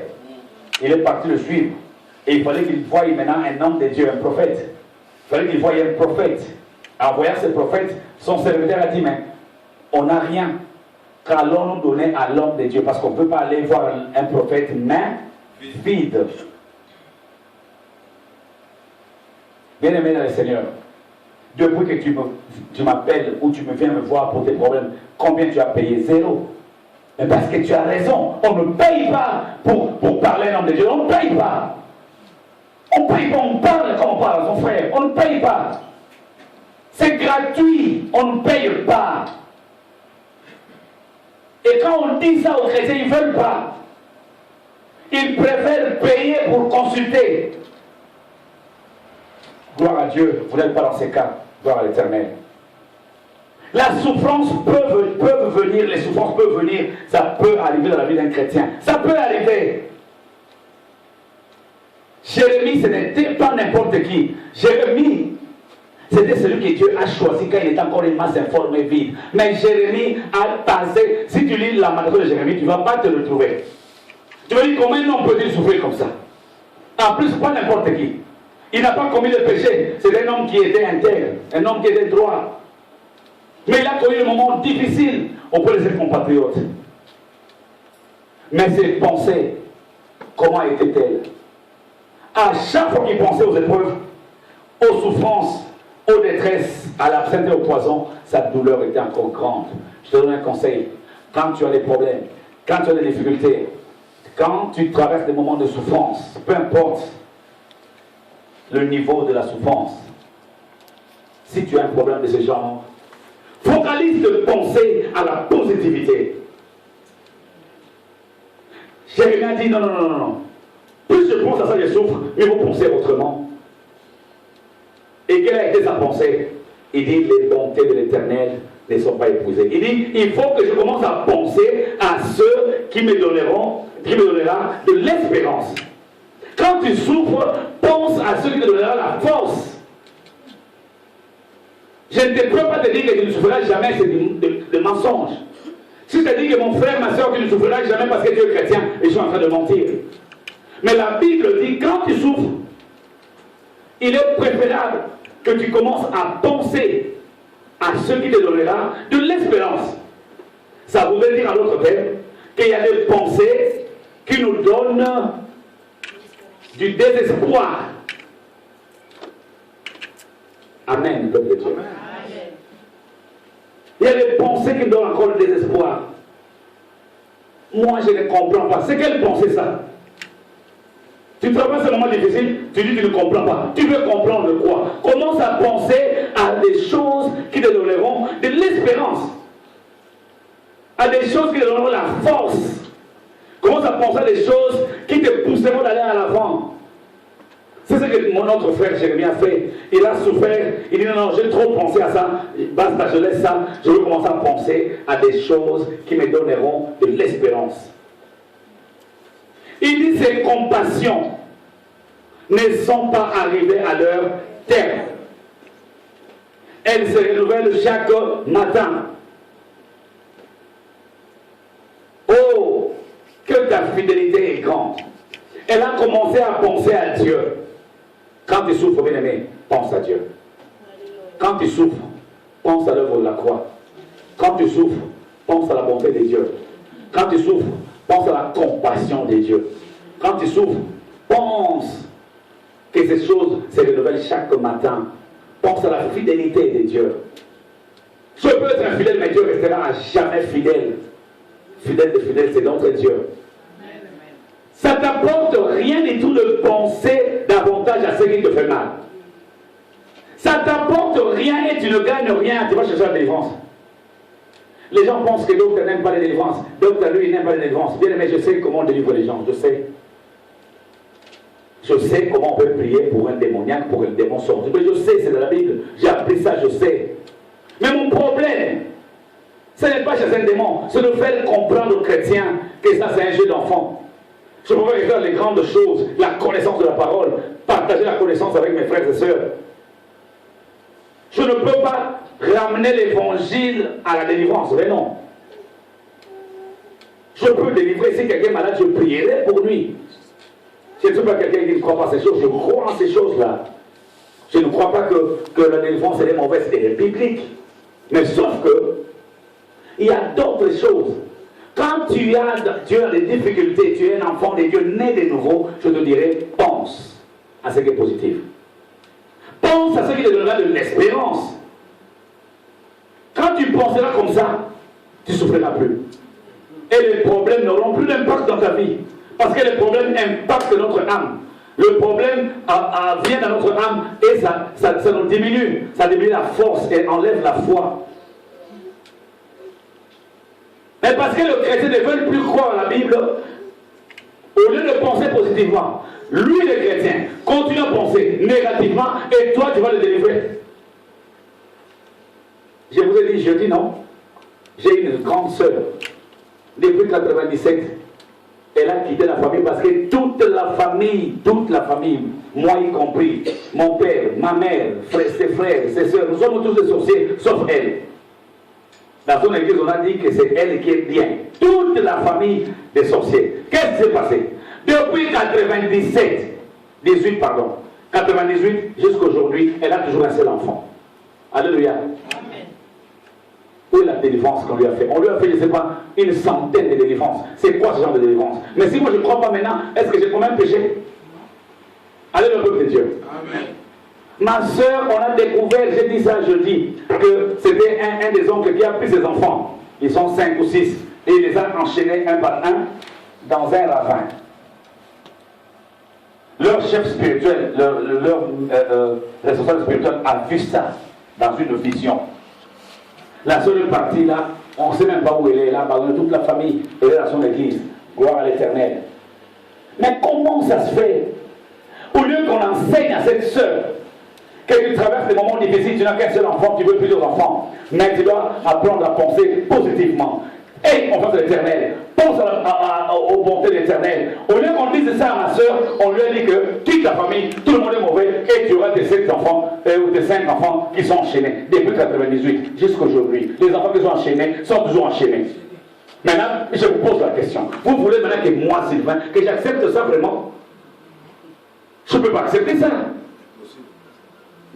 Il est parti le suivre. Et il fallait qu'il voie maintenant un homme de Dieu, un prophète. Il fallait qu'il voie un prophète. En voyant ce prophète, son serviteur a dit, mais on n'a rien. Qu'allons-nous donner à l'homme de Dieu? Parce qu'on ne peut pas aller voir un prophète main vide. Bien-aimé dans le Seigneur, depuis que tu m'appelles ou tu me viens me voir pour tes problèmes, combien tu as payé? 0. Mais parce que tu as raison, on ne paye pas pour parler à l'homme de Dieu. On ne paye pas. On ne paye pas, on parle comme on parle à son frère. On ne paye pas. C'est gratuit, on ne paye pas. Et quand on dit ça aux chrétiens, ils ne veulent pas. Ils préfèrent payer pour consulter. Gloire à Dieu, vous n'êtes pas dans ces cas. Gloire à l'Éternel. La souffrance peut venir, les souffrances peuvent venir, ça peut arriver dans la vie d'un chrétien. Ça peut arriver. Jérémie, ce n'était pas n'importe qui. Jérémie, c'était celui que Dieu a choisi quand il était encore une masse informée vide. Mais Jérémie a passé, si tu lis la maladie de Jérémie, tu ne vas pas te le trouver. Tu vas dire comment un homme peut-il souffrir comme ça? En plus, pas n'importe qui. Il n'a pas commis de péché. C'est un homme qui était intègre, un homme qui était droit. Mais il a connu un moment difficile auprès de ses compatriotes. Mais ses pensées, comment étaient-elles? À chaque fois qu'il pensait aux épreuves, aux souffrances, aux détresses, à l'absinthe et au poison, sa douleur était encore grande. Je te donne un conseil. Quand tu as des problèmes, quand tu as des difficultés, quand tu traverses des moments de souffrance, peu importe le niveau de la souffrance, si tu as un problème de ce genre, focalise de penser à la positivité. Jérémie a dit non. Plus je pense à ça, je souffre, mieux vous pensez autrement. Et quelle a été sa pensée? Il dit, les bontés de l'Éternel ne sont pas épousées. Il dit, il faut que je commence à penser à ceux qui me donnera de l'espérance. Quand tu souffres, pense à ceux qui te donneront la force. Je ne te peux pas te dire que tu ne souffriras jamais, c'est de mensonge. Si je te dis que mon frère, ma soeur, tu ne souffriras jamais parce que tu es chrétien, et je suis en train de mentir. Mais la Bible dit, quand tu souffres, il est préférable que tu commences à penser à ce qui te donnera de l'espérance. Ça voudrait dire à l'autre terme qu'il y a des pensées qui nous donnent du désespoir. Amen, peuple de Dieu. Amen. Il y a des pensées qui nous donnent encore le désespoir. Moi, je ne comprends pas. C'est quelle pensée ça? Tu traverses un moment difficile, tu dis que tu ne comprends pas. Tu veux comprendre quoi? Commence à penser à des choses qui te donneront de l'espérance. À des choses qui te donneront la force. Commence à penser à des choses qui te pousseront d'aller à l'avant. C'est ce que mon autre frère Jérémie a fait. Il a souffert. Il dit non, j'ai trop pensé à ça. Basta, je laisse ça. Je veux commencer à penser à des choses qui me donneront de l'espérance. Il dit ces compassions ne sont pas arrivées à leur terme. Elles se renouvellent chaque matin. Oh, que ta fidélité est grande. Elle a commencé à penser à Dieu. Quand tu souffres, bien aimé, pense à Dieu. Quand tu souffres, pense à l'œuvre de la croix. Quand tu souffres, pense à la bonté de Dieu. Quand tu souffres, pense à la compassion de Dieu. Quand tu souffres, pense que ces choses se renouvellent chaque matin. Pense à la fidélité de Dieu. Je peux être infidèle, mais Dieu restera à jamais fidèle. Fidèle de fidèle, c'est notre Dieu. Ça ne t'apporte rien du tout de penser davantage à ce qui te fait mal. Ça ne t'apporte rien et tu ne gagnes rien. Tu vas chercher la délivrance. Les gens pensent que d'autres n'aiment pas les délivrances. D'autres, lui, n'aiment pas les délivrances. Bien aimé, je sais comment on délivre les gens. Je sais. Je sais comment on peut prier pour un démoniaque, pour un démon sorti. Mais je sais, c'est dans la Bible. J'ai appris ça, je sais. Mais mon problème, ce n'est pas chez un démon. C'est de faire comprendre aux chrétiens que ça, c'est un jeu d'enfant. Je préfère faire les grandes choses, la connaissance de la parole, partager la connaissance avec mes frères et sœurs. Je ne peux pas ramener l'évangile à la délivrance. Mais non. Je peux délivrer. Si quelqu'un est malade, je prierai pour lui. Je ne suis pas quelqu'un qui ne croit pas à ces choses. Je crois en ces choses-là. Je ne crois pas que la délivrance est mauvaise et biblique. Mais sauf que il y a d'autres choses. Quand tu as des difficultés, tu es un enfant de Dieu né de nouveau, je te dirais, pense à ce qui est positif. Pense à ce qui te donnera de l'espérance. Quand tu penseras comme ça, tu ne souffriras plus. Et les problèmes n'auront plus d'impact dans ta vie. Parce que les problèmes impactent notre âme. Le problème vient dans notre âme et ça nous diminue. Ça diminue la force et enlève la foi. Mais parce que le chrétien ne veut plus croire à la Bible, au lieu de penser positivement, lui le chrétien continue à penser négativement et toi tu vas le délivrer. Je vous ai dit jeudi, non? J'ai une grande sœur. Depuis 1997, elle a quitté la famille parce que toute la famille, moi y compris, mon père, ma mère, ses frères, ses soeurs, nous sommes tous des sorciers, sauf elle. Dans son église, on a dit que c'est elle qui est bien. Toute la famille des sorciers. Qu'est-ce qui s'est passé? Depuis 98 jusqu'à aujourd'hui, elle a toujours un seul enfant. Alléluia. Amen. Où est la délivrance qu'on lui a fait? On lui a fait, je ne sais pas, une centaine de délivrances. C'est quoi ce genre de délivrance? Mais si moi je ne crois pas maintenant, est-ce que j'ai quand même péché? Allez le peuple de Dieu. Amen. Ma soeur, on a découvert, j'ai dit ça jeudi, que c'était un des oncles qui a pris ses enfants. Ils sont 5 ou 6. Et il les a enchaînés un par un dans un ravin. Leur chef spirituel, leur responsable spirituel a vu ça dans une vision. La seule partie là, on ne sait même pas où elle est là, parce que toute la famille elle est dans son église. Gloire à l'Éternel. Mais comment ça se fait? Au lieu qu'on enseigne à cette sœur que tu traverses des moments difficiles, tu n'as qu'un seul enfant, tu veux plusieurs enfants, mais tu dois apprendre à penser positivement. Et on pense à l'Éternel, pense aux bontés de l'Éternel. Au lieu qu'on dise ça à ma soeur, on lui a dit que toute la famille, tout le monde est mauvais, et tu auras tes 7 enfants, ou tes 5 enfants qui sont enchaînés, depuis 1998 jusqu'à aujourd'hui. Les enfants qui sont enchaînés sont toujours enchaînés. Maintenant, je vous pose la question. Vous voulez maintenant que moi, Sylvain, que j'accepte ça vraiment? Je ne peux pas accepter ça.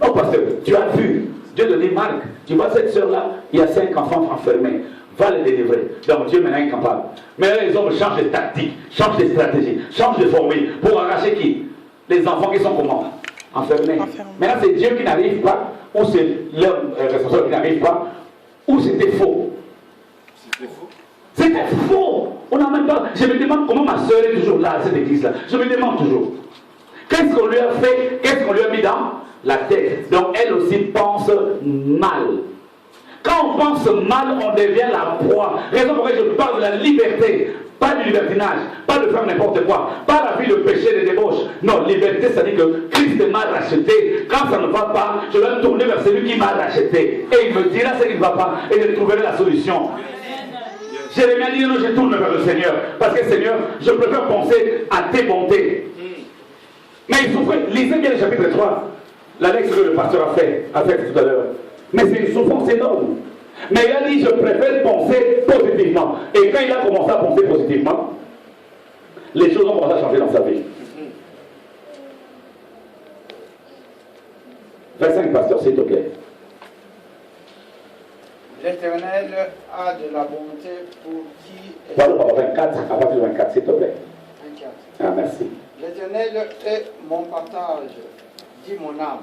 Non, parce que tu as vu, Dieu te dit, Marc, tu vois cette soeur-là, il y a 5 enfants enfermés. Va les délivrer. Donc Dieu maintenant est capable. Mais là, les hommes changent de tactique, changent de stratégie, changent de formule pour arracher qui? Les enfants qui sont comment? Enfermés. Maintenant, c'est Dieu qui n'arrive pas, ou c'est leur responsable qui n'arrive pas, ou c'était faux. C'était faux. C'était faux. On n'a même pas. Je me demande comment ma soeur est toujours là à cette église-là. Je me demande toujours. Qu'est-ce qu'on lui a fait? Qu'est-ce qu'on lui a mis dans la tête? Donc elle aussi pense mal. Quand on pense mal, on devient la proie. Raison pour laquelle je parle de la liberté, pas du libertinage, pas de faire n'importe quoi, pas la vie de péché, de débauche. Non, liberté, ça dit que Christ m'a racheté. Quand ça ne va pas, je vais me tourner vers celui qui m'a racheté. Et il me dira ce qui ne va pas, et je trouverai la solution. Jérémie dit, non, je tourne vers le Seigneur. Parce que Seigneur, je préfère penser à tes bontés. Mais il souffrait. Lisez bien le chapitre 3. La lecture que le pasteur a fait tout à l'heure. Mais c'est une souffrance énorme. Mais il a dit, je préfère penser positivement. Et quand il a commencé à penser positivement, les choses ont commencé à changer dans sa vie. Verset 5, pasteur, s'il te plaît. L'Éternel a de la bonté pour qui... Pardon, 24, à partir de 24, s'il te plaît. 24. Ah, merci. L'Éternel est mon partage, dit mon âme.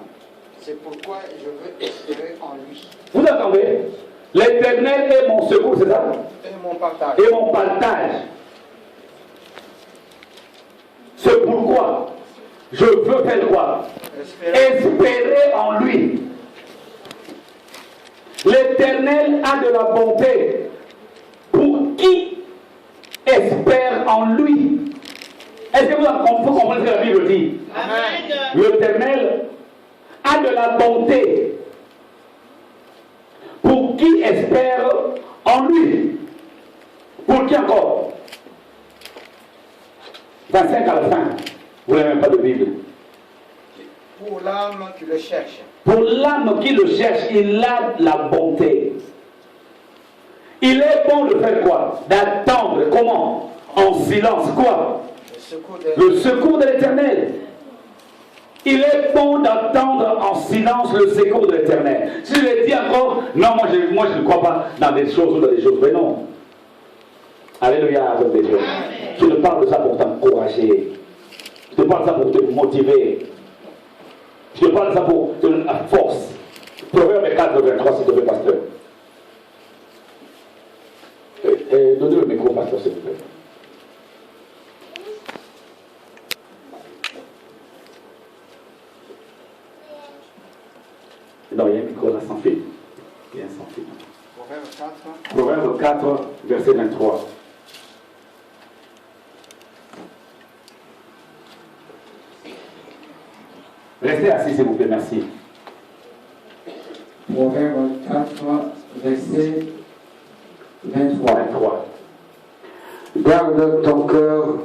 C'est pourquoi je veux espérer en lui. Vous entendez? L'Éternel est mon secours, c'est ça? Et mon partage. Et mon partage. C'est pourquoi je veux faire quoi? Espérer en lui. L'Éternel a de la bonté pour qui espère en lui. Est-ce que vous comprenez ce que la Bible dit? Amen. L'Éternel a de la bonté pour qui espère en lui. Pour qui encore? 25 à la fin. Vous n'avez même pas de Bible. Pour l'âme qui le cherche. Pour l'âme qui le cherche, il a la bonté. Il est bon de faire quoi? D'attendre. Comment? En silence. Quoi? Le secours de l'Éternel. Il est bon d'attendre en silence le secours de l'Éternel. Si je l'ai dit encore, non, moi je ne crois pas dans des choses ou dans des choses. Mais non. Alléluia, avec des Dieu. Je te parle de ça pour t'encourager. Je te parle de ça pour te motiver. Je te parle de ça pour te donner la force. Proverbe 4, 23, s'il te plaît, pasteur. Donnez le micro, pasteur, s'il vous plaît. Non, il y a un micro là sans fil. Il y a un sans fil. Proverbe 4, verset 23. Restez assis, s'il vous plaît, merci. Proverbe 4, verset 23. Garde ton cœur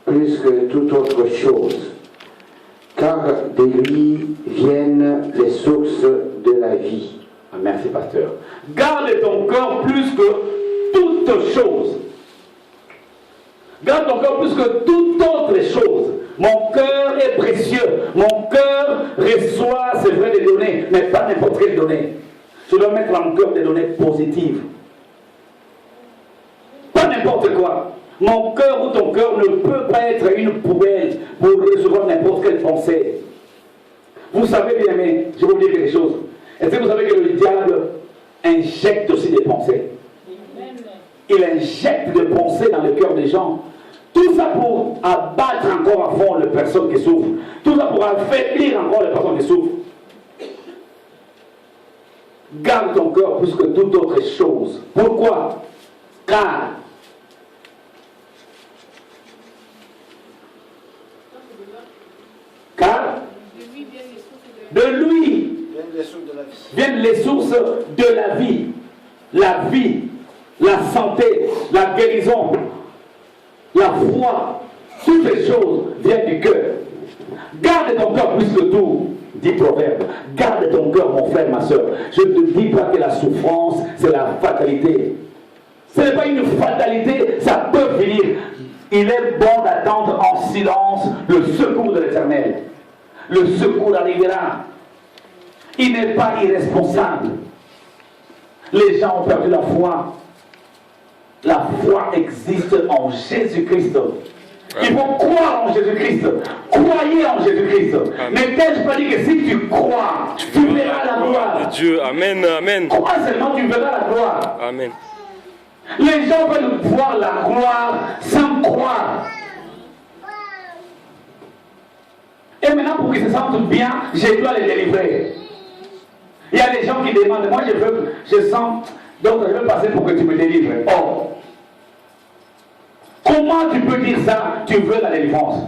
plus que toute autre chose, car de lui viennent les sources de la vie. Merci, pasteur. Garde ton cœur plus que toute chose. Garde ton cœur plus que toute autre chose. Mon cœur est précieux. Mon cœur reçoit, c'est vrai, des données, mais pas n'importe quelle donnée. Je dois mettre dans mon cœur des données positives. Pas n'importe quoi. Mon cœur ou ton cœur ne peut pas être une poubelle pour recevoir n'importe quelle pensée. Vous savez bien aimé, je vais vous dire quelque chose. Est-ce que vous savez que le diable injecte aussi des pensées? Il injecte des pensées dans le cœur des gens. Tout ça pour abattre encore à fond les personnes qui souffrent. Tout ça pour affaiblir encore les personnes qui souffrent. Garde ton cœur plus que toute autre chose. Pourquoi? Car de lui viennent les sources de la vie. La vie, la santé, la guérison, la foi, toutes ces choses viennent du cœur. Garde ton cœur plus que tout, dit Proverbe. Garde ton cœur, mon frère, ma soeur. Je ne te dis pas que la souffrance, c'est la fatalité. Ce n'est pas une fatalité, ça peut finir. Il est bon d'attendre en silence le secours de l'Éternel. Le secours arrivera. Il n'est pas irresponsable. Les gens ont perdu la foi. La foi existe en Jésus-Christ. Il faut croire en Jésus-Christ. Croyez en Jésus-Christ. Mais t'ai-je pas dit que si tu crois, tu verras la gloire. Dieu, amen, amen. Crois seulement, tu verras la gloire. Amen. Les gens veulent voir la gloire sans croire. Et maintenant, pour qu'ils se sentent bien, je dois les délivrer. Il y a des gens qui demandent, moi je sens, donc je veux passer pour que tu me délivres. Oh, comment tu peux dire ça? Tu veux la délivrance?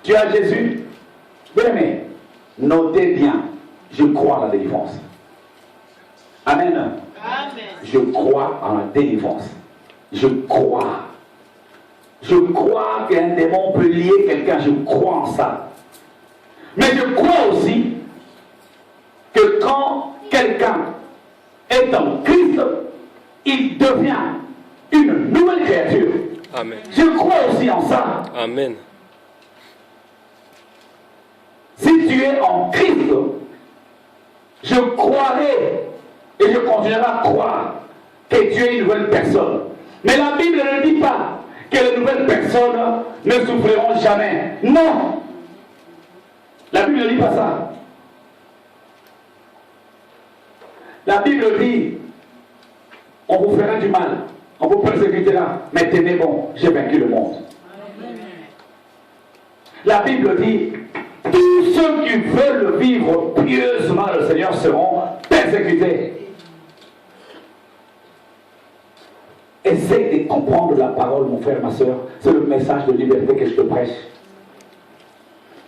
Tu as Jésus? Bien aimé, notez bien, je crois en la délivrance. Amen. Amen. Je crois en la délivrance. Je crois. Je crois qu'un démon peut lier quelqu'un. Je crois en ça. Mais je crois aussi que quand quelqu'un est en Christ, il devient une nouvelle créature. Amen. Je crois aussi en ça. Amen. Si tu es en Christ, je croirai et je continuerai à croire que tu es une nouvelle personne. Mais la Bible ne dit pas que les nouvelles personnes ne souffriront jamais. Non. La Bible ne dit pas ça. La Bible dit, on vous fera du mal, on vous persécutera, mais tenez bon, j'ai vaincu le monde. La Bible dit, tous ceux qui veulent vivre pieusement le Seigneur seront persécutés. Essaye de comprendre la parole, mon frère, ma soeur. C'est le message de liberté que je te prêche.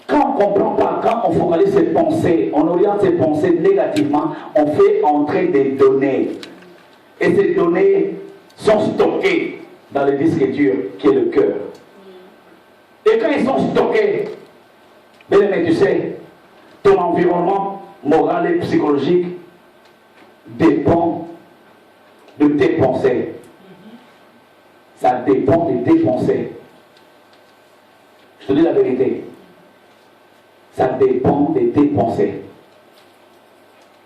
Quand on ne comprend pas, quand on focalise ses pensées, on oriente ses pensées négativement, on fait entrer des données. Et ces données sont stockées dans le disque dur qui est le cœur. Et quand ils sont stockés, bien aimé, tu sais, ton environnement moral et psychologique dépend de tes pensées. Ça dépend de tes pensées. Je te dis la vérité. Ça dépend de tes pensées.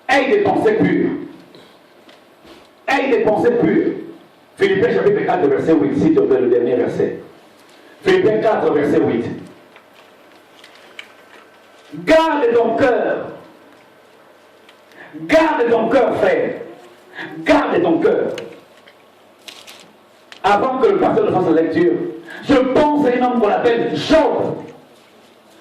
Aie des pensées pures. Aie des pensées pures. Philippiens chapitre 4, verset 8, s'il te plaît, le dernier verset. Philippiens 4, verset 8. Garde ton cœur. Garde ton cœur, frère. Garde ton cœur. Avant que le pasteur ne fasse la lecture, je pense à un homme qu'on appelle Job.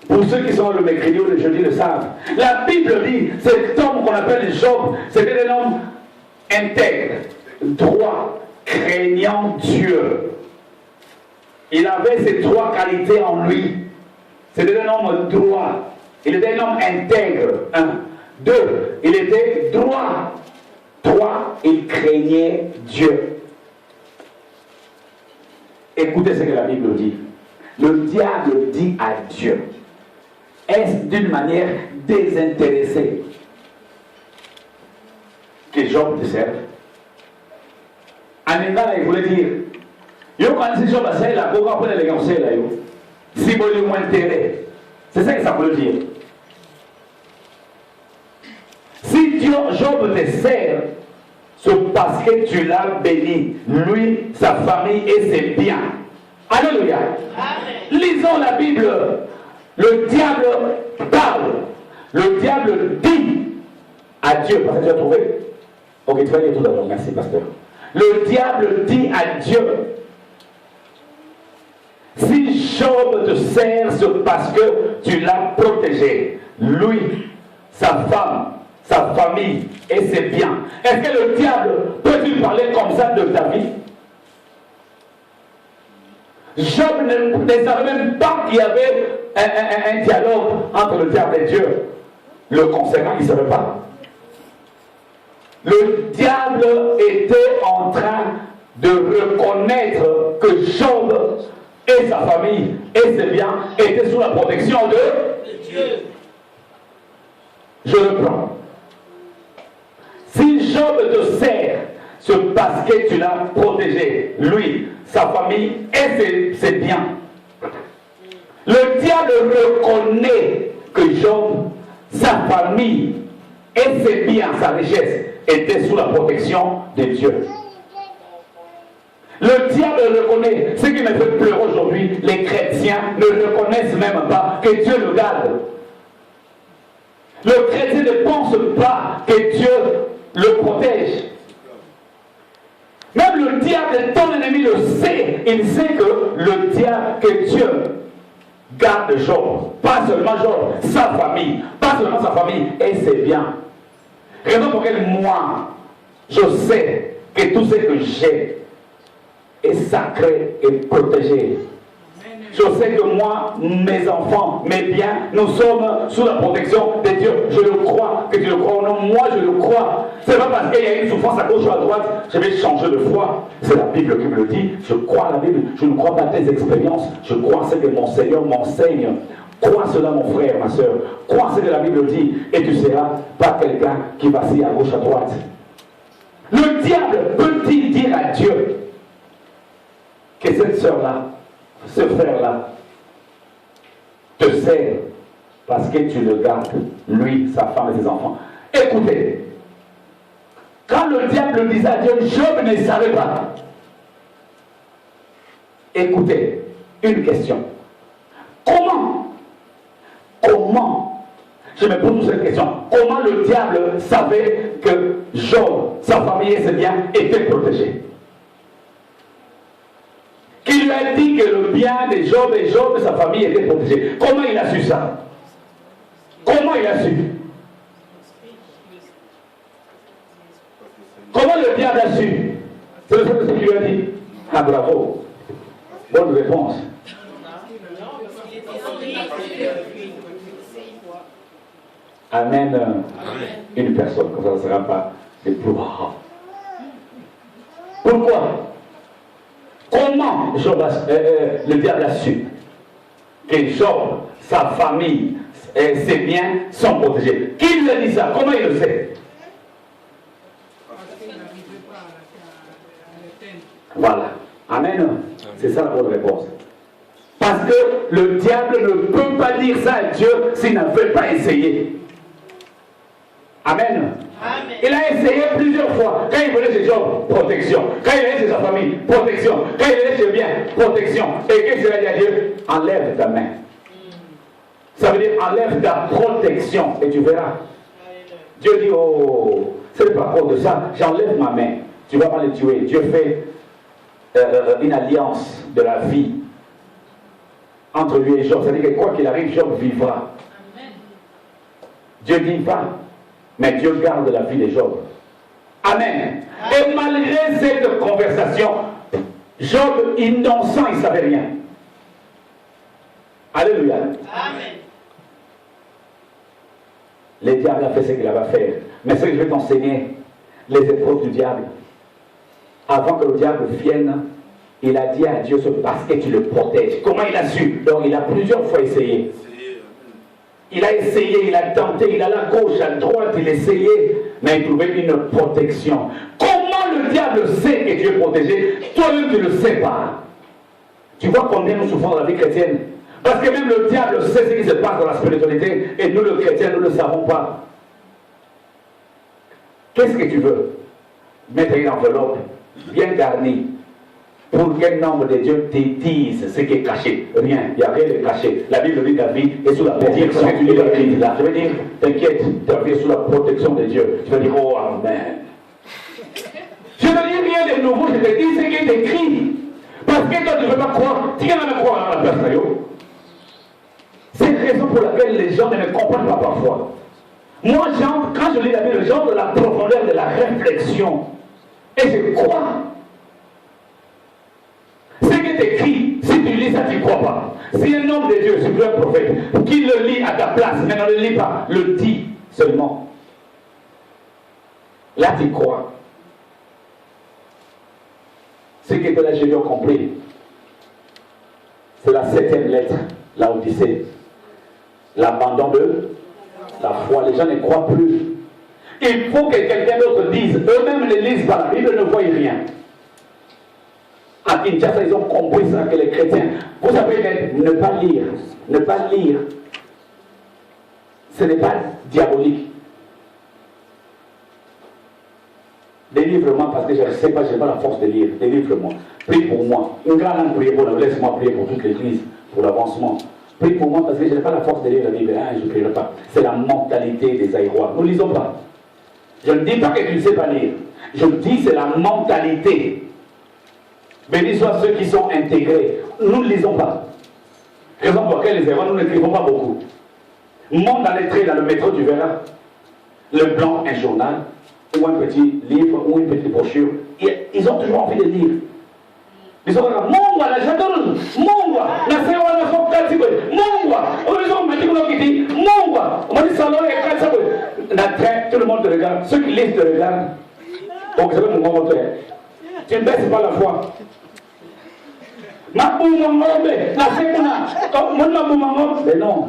Pour ceux qui sont le mercredi ou le jeudi le savent. La Bible dit, cet homme qu'on appelle Job, c'était un homme intègre, droit, craignant Dieu. Il avait ces trois qualités en lui. C'était un homme droit. Il était un homme intègre. 1. 2. Il était droit. 3. Il craignait Dieu. Écoutez ce que la Bible dit. Le diable dit à Dieu, est-ce d'une manière désintéressée que Job te serve? En Ingala, il voulait dire, yo quand si Job a servi la boca pour les ganser là, yo, si vous avez moins intérêt. C'est ça que ça veut dire. Si Job te sert, c'est parce que tu l'as béni, lui, sa famille et ses biens. Alléluia. Amen. Lisons la Bible. Le diable parle. Le diable dit à Dieu. Parce que tu as trouvé? Ok, tu vas lire tout d'abord. Merci, pasteur. Le diable dit à Dieu, si Job te sert, c'est parce que tu l'as protégé. Lui, sa femme, sa famille et ses biens. Est-ce que le diable peut-il parler comme ça de ta vie? Job ne savait même pas qu'il y avait un dialogue entre le diable et Dieu. Le concernant, il ne savait pas. Le diable était en train de reconnaître que Job et sa famille et ses biens étaient sous la protection de Dieu. Je le prends. Si Job te sert, c'est parce que tu l'as protégé, lui, sa famille et ses biens. Le diable reconnaît que Job, sa famille et ses biens, sa richesse, étaient sous la protection de Dieu. Le diable reconnaît, ce qui me fait pleurer aujourd'hui, les chrétiens ne reconnaissent même pas que Dieu le garde. Le chrétien ne pense pas que Dieu le protège. Même le diable, ton ennemi le sait. Il sait que le diable, que Dieu garde Job. Pas seulement Job, sa famille. Pas seulement sa famille et ses biens. Raison pour laquelle moi, je sais que tout ce que j'ai est sacré et protégé. Je sais que moi, mes enfants, mes biens, nous sommes sous la protection de Dieu. Je le crois, que tu le crois ou non, moi je le crois. C'est pas parce qu'il y a une souffrance à gauche ou à droite, je vais changer de foi. C'est la Bible qui me le dit. Je crois à la Bible. Je ne crois pas à tes expériences. Je crois à ce que mon Seigneur m'enseigne. Crois cela, mon frère, ma soeur. Crois ce que la Bible dit. Et tu seras pas quelqu'un qui vacille à gauche, à droite. Le diable peut-il dire à Dieu que cette sœur-là, ce frère-là, te sert parce que tu le gardes, lui, sa femme et ses enfants. Écoutez, quand le diable disait à Dieu, Job ne savait pas. Écoutez, une question. Comment, je me pose cette question, comment le diable savait que Job, sa famille et ses biens étaient protégés? Qui lui a dit que le bien de Job et Job et sa famille étaient protégés? Comment il a su ça? Comment il a su? Comment le diable a su? C'est le seul qui lui a dit. Ah, bravo. Bonne réponse. Amène une personne, comme ça ne sera pas des plus grands. Pourquoi? Comment Job le diable a su que Job, sa famille et ses biens sont protégés. Qui lui a dit ça? Comment il le sait? Voilà. Amen. C'est ça la bonne réponse. Parce que le diable ne peut pas dire ça à Dieu s'il n'avait pas essayé. Amen. Amen. Il a essayé plusieurs fois. Quand il venait chez Job, protection. Quand il venait chez sa famille, protection. Quand il venait chez bien, protection. Et qu'est-ce qu'il a dit à Dieu? Enlève ta main. Ça veut dire enlève ta protection et tu verras. Dieu dit, oh, c'est pas à cause de ça, j'enlève ma main. Tu vas pas le tuer. Dieu fait une alliance de la vie entre lui et Job. C'est-à-dire que quoi qu'il arrive, Job vivra. Amen. Dieu dit va, mais Dieu garde la vie de Job. Amen. Amen. Et malgré cette conversation, Job, innocent, il ne savait rien. Alléluia. Amen. Le diable a fait ce qu'il avait à faire. Mais ce que je vais t'enseigner, les épreuves du diable. Avant que le diable vienne, il a dit à Dieu, c'est parce que tu le protèges. Comment il a su? Donc il a plusieurs fois essayé. Il a essayé, il a tenté, il a la gauche, à droite, il essayait, mais il trouvait une protection. Comment le diable sait que Dieu est protégé? Toi-même tu ne le sais pas. Tu vois combien nous souffrons dans la vie chrétienne? Parce que même le diable sait ce qui se passe dans la spiritualité, et nous, les chrétiens, nous ne le savons pas. Qu'est-ce que tu veux? Mettre une enveloppe bien garnie pour qu'un homme de Dieu te dise ce qui est caché. Rien, il n'y a rien de caché. La Bible dit que ta vie est sous la protection de Dieu. Je veux dire, t'inquiète, ta vie est sous la protection de Dieu. Tu vas dire, oh amen. Je ne dis rien de nouveau, je te dis ce qui est écrit. Parce que toi tu ne veux pas croire, tu ne vas pas croire à la personne. C'est une raison pour laquelle les gens ne me comprennent pas parfois. Moi, quand je lis la Bible, j'entre de la profondeur de la réflexion. Et je crois. Ce qui est écrit, si tu lis ça, tu ne crois pas. Si un homme de Dieu, si tu es un prophète, qui le lit à ta place, mais ne le lit pas, le dit seulement. Là, tu crois. Ce qui était là, j'ai bien compris. C'est la 7e lettre, la Odyssée. L'abandon de la foi. Les gens ne croient plus. Il faut que quelqu'un d'autre dise. Eux-mêmes ne lisent pas la Bible, ne voient rien. À Kinshasa, ils ont compris ça, que les chrétiens, vous savez, ne pas lire, ce n'est pas diabolique. Délivre-moi parce que je ne sais pas, je n'ai pas la force de lire. Délivre-moi. Prie pour moi. Une grande prière pour nous. Laisse-moi prier pour toute l'église, pour l'avancement. Prie pour moi parce que je n'ai pas la force de lire la Bible. Hein, je ne prierai pas. C'est la mentalité des Aïrois. Nous ne lisons pas. Je ne dis pas que tu ne sais pas lire. Je dis c'est la mentalité. Bénis soient ceux qui sont intégrés. Nous ne lisons pas. Raison pour laquelle les Aïrois, nous n'écrivons pas beaucoup. Monte dans les traits, dans le métro, tu verras. Le blanc, un journal, ou un petit livre, ou une petite brochure. Ils ont toujours envie de lire. Ils sont là, Mongwa, la chatouille, Mongwa, la séwa, la sopkati, Mongwa, ils ont dit qu'on dit Mongwa, on m'a dit salon et katsa. Dans le train, tout le monde te regarde. Ceux qui lisent te regardent. Donc, c'est mon moteur. Tu ne baisses pas la foi. Mais non.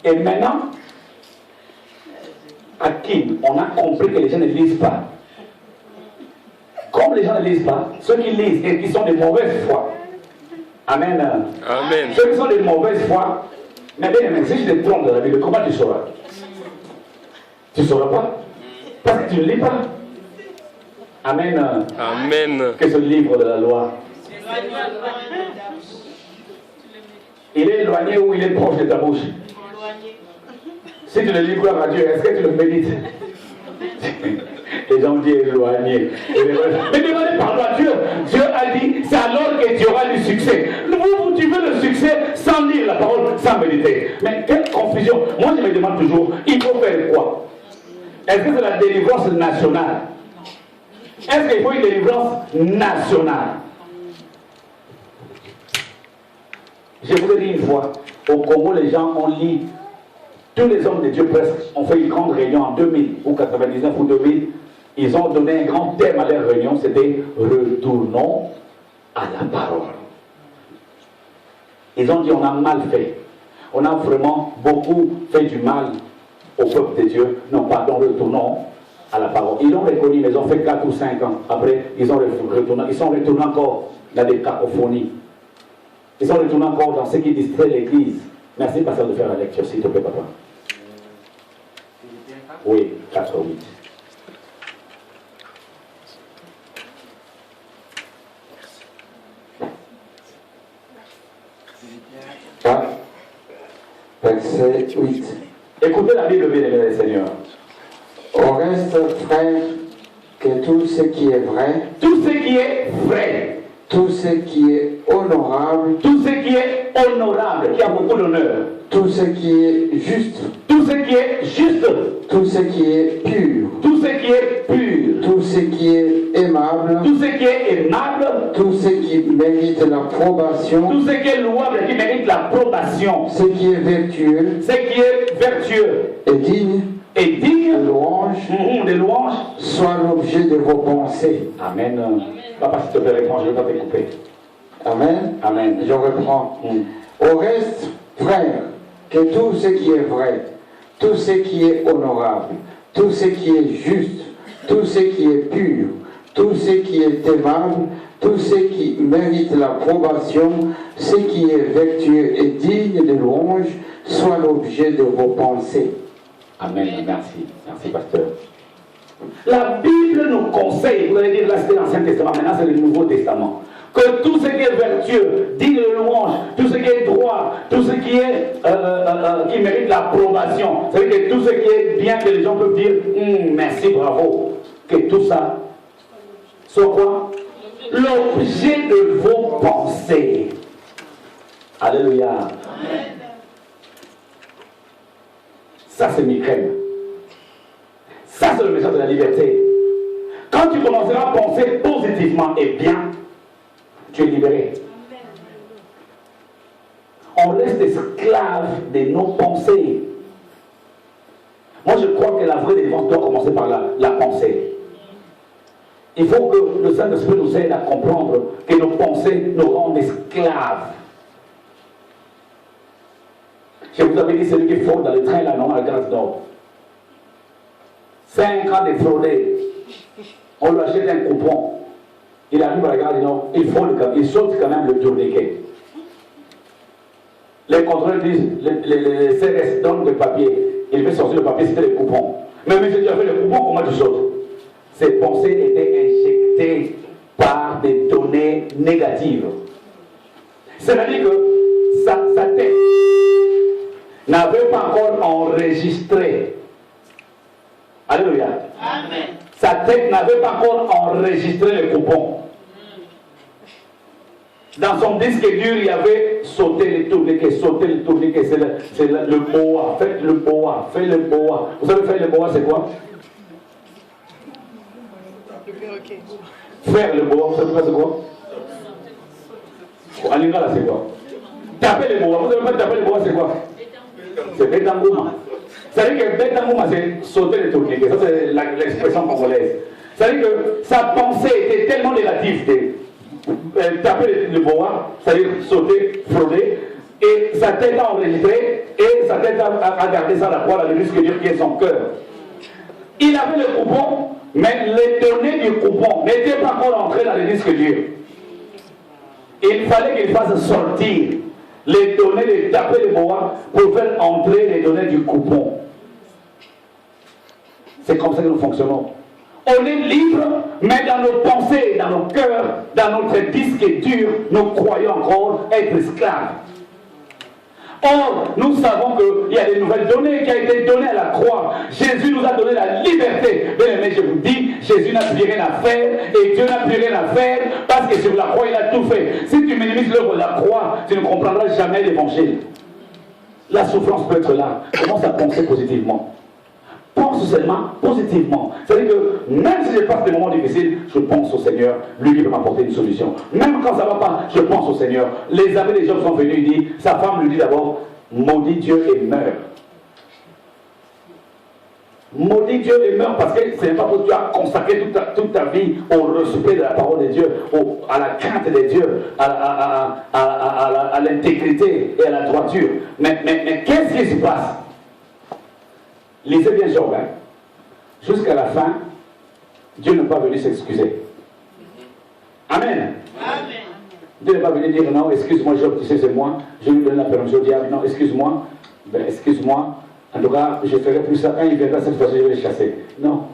Et maintenant, à qui on a compris que les gens ne lisent pas. Comme les gens ne lisent pas, ceux qui lisent et qui sont de mauvaise foi. Amen. Amen. Ceux qui sont de mauvaise foi, mais bien, si je te trompe dans la Bible, comment tu sauras? Tu ne sauras pas. Parce que tu ne lis pas. Amen. Amen. Que ce livre de la loi. Il est éloigné ou il est proche de ta bouche? Si tu le lis gloire à Dieu, est-ce que tu le médites? Les gens disent éloigné. Mais demandez pardon à Dieu. Dieu a dit, c'est alors que tu auras du succès. Vous, tu veux le succès sans lire la parole, sans méditer. Mais quelle confusion. Moi, je me demande toujours, il faut faire quoi? Est-ce que c'est la délivrance nationale? Est-ce qu'il faut une délivrance nationale? Je vous l'ai dit une fois, au Congo, les gens ont lu, tous les hommes de Dieu presque ont fait une grande réunion en 2000 ou 99 ou 2000. Ils ont donné un grand thème à leur réunion, c'était « Retournons à la parole ». Ils ont dit on a mal fait. on a vraiment beaucoup fait du mal au peuple de Dieu. Non, pardon, retournons à la parole. Ils l'ont reconnu, mais ils ont fait 4 ou 5 ans. Après, ils sont retournés encore dans des cacophonies. Ils sont retournés encore dans ce qui distrait l'Église. Merci, pasteur, de faire la lecture, s'il te plaît, papa. Oui, 4, 8. Verset 8. Écoutez la Bible, bien-aimé Seigneur. Au reste, frère, que tout ce qui est vrai, Tout ce qui est vrai, tout ce qui est honorable, tout ce qui est honorable, qui a beaucoup d'honneur, tout ce qui est juste, tout ce qui est juste, tout ce qui est pur, tout ce qui est pur, tout ce qui est aimable, tout ce qui est aimable, tout ce qui mérite l'approbation, tout ce qui est louable, qui mérite l'approbation, ce qui est vertueux ce qui est vertueux et digne et digne de louange, de louange, soit l'objet de vos pensées. Amen. Papa, s'il te plaît, réponds, je ne vais pas te couper. Amen. Amen. Je reprends. Au reste, frère, que tout ce qui est vrai, tout ce qui est honorable, tout ce qui est juste, tout ce qui est pur, tout ce qui est aimable, tout ce qui mérite l'approbation, ce qui est vertueux et digne de louange, soit l'objet de vos pensées. Amen. Merci. Merci, pasteur. La Bible nous conseille, vous allez dire, là c'était l'Ancien Testament, maintenant c'est le Nouveau Testament, que tout ce qui est vertueux, digne de louange, tout ce qui est droit, tout ce qui est qui mérite l'approbation, c'est-à-dire que tout ce qui est bien, que les gens peuvent dire merci, bravo, que tout ça soit quoi? L'objet de vos pensées. Alléluia. Amen. Ça c'est Michael. Ça, c'est le message de la liberté. Quand tu commenceras à penser positivement et bien, tu es libéré. On reste esclave de nos pensées. Moi, je crois que la vraie délivrance doit commencer par la pensée. Il faut que le Saint-Esprit nous aide à comprendre que nos pensées nous rendent esclaves. Je vous avais dit, celui qui fraude dans le train, là, non, à la gare du Nord. 5 ans de frauder. On lui achète un coupon. Il arrive à la gare du Nord, il saute quand même le tourniquet. Les contrôleurs disent, les CRS donnent le papier. Il veut sortir le papier, c'était le coupon. Mais monsieur, tu as fait le coupon, comment tu sautes? Ses pensées étaient injectées par des données négatives. C'est-à-dire que sa tête n'avait pas encore enregistré. Alléluia. Amen. Sa tête n'avait pas encore enregistré le coupon. Dans son disque dur, il y avait sauté le tourniquet, c'est le boa. Faites le boa, faites le boa. Vous savez faire le boa, c'est quoi? Faire le boa, vous savez pas c'est quoi? En lingala, c'est quoi? Taper le boa, vous savez pas taper le boa, c'est quoi? C'est Betangouma. C'est-à-dire que Betangouma, c'est sauter le tourniquet. Ça, c'est l'expression congolaise. C'est-à-dire que sa pensée était tellement négative taper le boa, c'est-à-dire sauter, frauder, et sa tête a enregistré, et sa tête a gardé ça à la croix, le risque de dire qui est son cœur. Il avait le coupon, mais les données du coupon n'étaient pas encore entrées dans le disque dur. Il fallait qu'il fasse sortir les données de taper le boa pour faire entrer les données du coupon. C'est comme ça que nous fonctionnons. On est libre, mais dans nos pensées, dans nos cœurs, dans notre disque dur, nous croyons encore être esclaves. Or, nous savons qu'il y a des nouvelles données qui ont été données à la croix. Jésus nous a donné la liberté. Bien aimé, je vous dis, Jésus n'a plus rien à faire et Dieu n'a plus rien à faire parce que sur la croix, il a tout fait. Si tu minimises l'œuvre de la croix, tu ne comprendras jamais l'évangile. La souffrance peut être là. Commence à penser positivement. Pense seulement positivement. C'est-à-dire que même si je passe des moments difficiles, je pense au Seigneur, lui qui peut m'apporter une solution. Même quand ça ne va pas, je pense au Seigneur. Les amis des Job sont venus, il dit, sa femme lui dit d'abord, maudit Dieu et meurt. Maudis Dieu et meurs parce que ce n'est pas pour que tu as consacré toute ta vie au respect de la parole de Dieu, à la crainte de Dieu, à l'intégrité et à la droiture. Mais qu'est-ce qui se passe? Lisez bien Job. Hein? Jusqu'à la fin, Dieu n'est pas venu s'excuser. Amen. Amen. Dieu n'est pas venu dire non, excuse-moi Job, tu sais c'est moi. Je lui donne la permission de dire non, excuse-moi. Ben, excuse-moi. En tout cas, je ferai plus ça. Quand il viendra cette fois-ci, je vais les chasser. Non.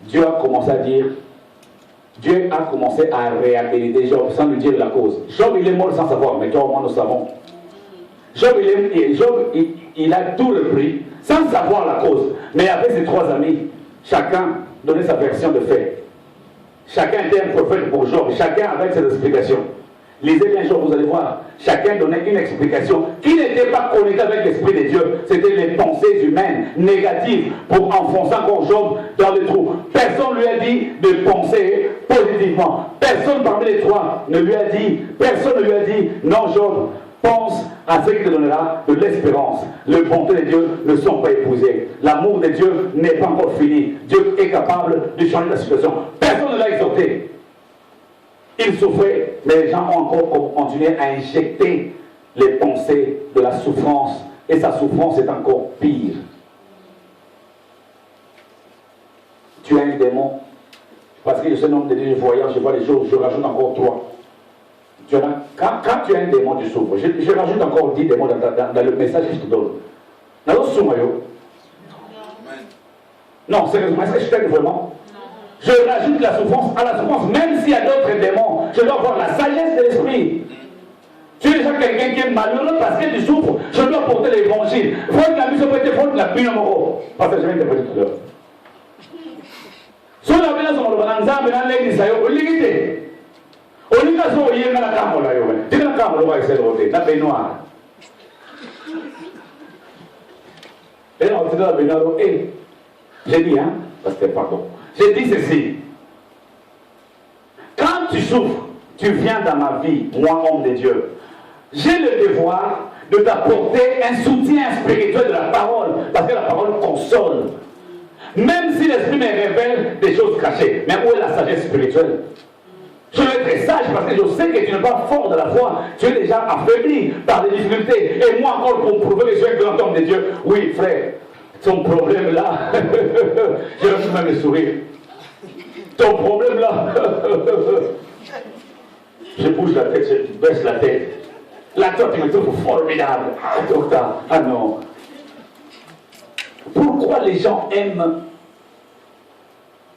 Dieu a commencé à dire, Dieu a commencé à réhabiliter Job sans lui dire la cause. Job, il est mort sans savoir, mais toi, moi, nous savons. Job, il a tout repris sans savoir la cause. Mais avec ses 3 amis, chacun donnait sa version de fait. Chacun était un prophète pour Job, chacun avec ses explications. Lisez bien Job, vous allez voir. Chacun donnait une explication qui n'était pas connectée avec l'Esprit de Dieu. C'était les pensées humaines, négatives, pour enfoncer encore Job dans le trou. Personne ne lui a dit de penser positivement. Personne parmi les 3 ne lui a dit, personne ne lui a dit, non Job, pense à ce qui te donnera de l'espérance. Les bontés de Dieu ne sont pas épousées. L'amour de Dieu n'est pas encore fini. Dieu est capable de changer la situation. Personne ne l'a exhorté. Il souffrait, mais les gens ont encore continué à injecter les pensées de la souffrance. Et sa souffrance est encore pire. Tu as un démon. Parce que je sais le nombre de Dieu, je voyage, je vois les choses, je rajoute encore 3. Quand tu as un démon, tu souffres. Je rajoute encore 10 démons dans le message que je te donne. Non, sérieusement, est-ce que je t'aide vraiment? Je rajoute la souffrance à la souffrance, même s'il y a d'autres démons. Je dois avoir la sagesse de l'esprit. Tu es déjà quelqu'un qui est malheureux parce que tu souffres. Je dois porter l'évangile. Faut que la mise au pété, faut que la pine au moro. Parce que je vais interpréter tout à l'heure. Si on a bien son organization, on a l'église, on limite. On limite à ce qu'il y a dans la caméra. Tu es dans la caméra, on va essayer de voter. La baignoire. Et là, on dit dans la baignoire, j'ai dit, hein, parce que pardon. J'ai dit ceci. Quand tu souffres, tu viens dans ma vie, moi, homme de Dieu. J'ai le devoir de t'apporter un soutien spirituel de la parole, parce que la parole console. Même si l'esprit me révèle des choses cachées. Mais où est la sagesse spirituelle? Je vais être sage parce que je sais que tu n'es pas fort de la foi. Tu es déjà affaibli par des difficultés. Et moi encore pour prouver que je suis un grand homme de Dieu. Oui, frère. Ton problème là, je vais même le sourire. Ton problème là, je bouge la tête, je baisse la tête. Là, toi, tu me trouves formidable. Ah, docteur, ah non. Pourquoi les gens aiment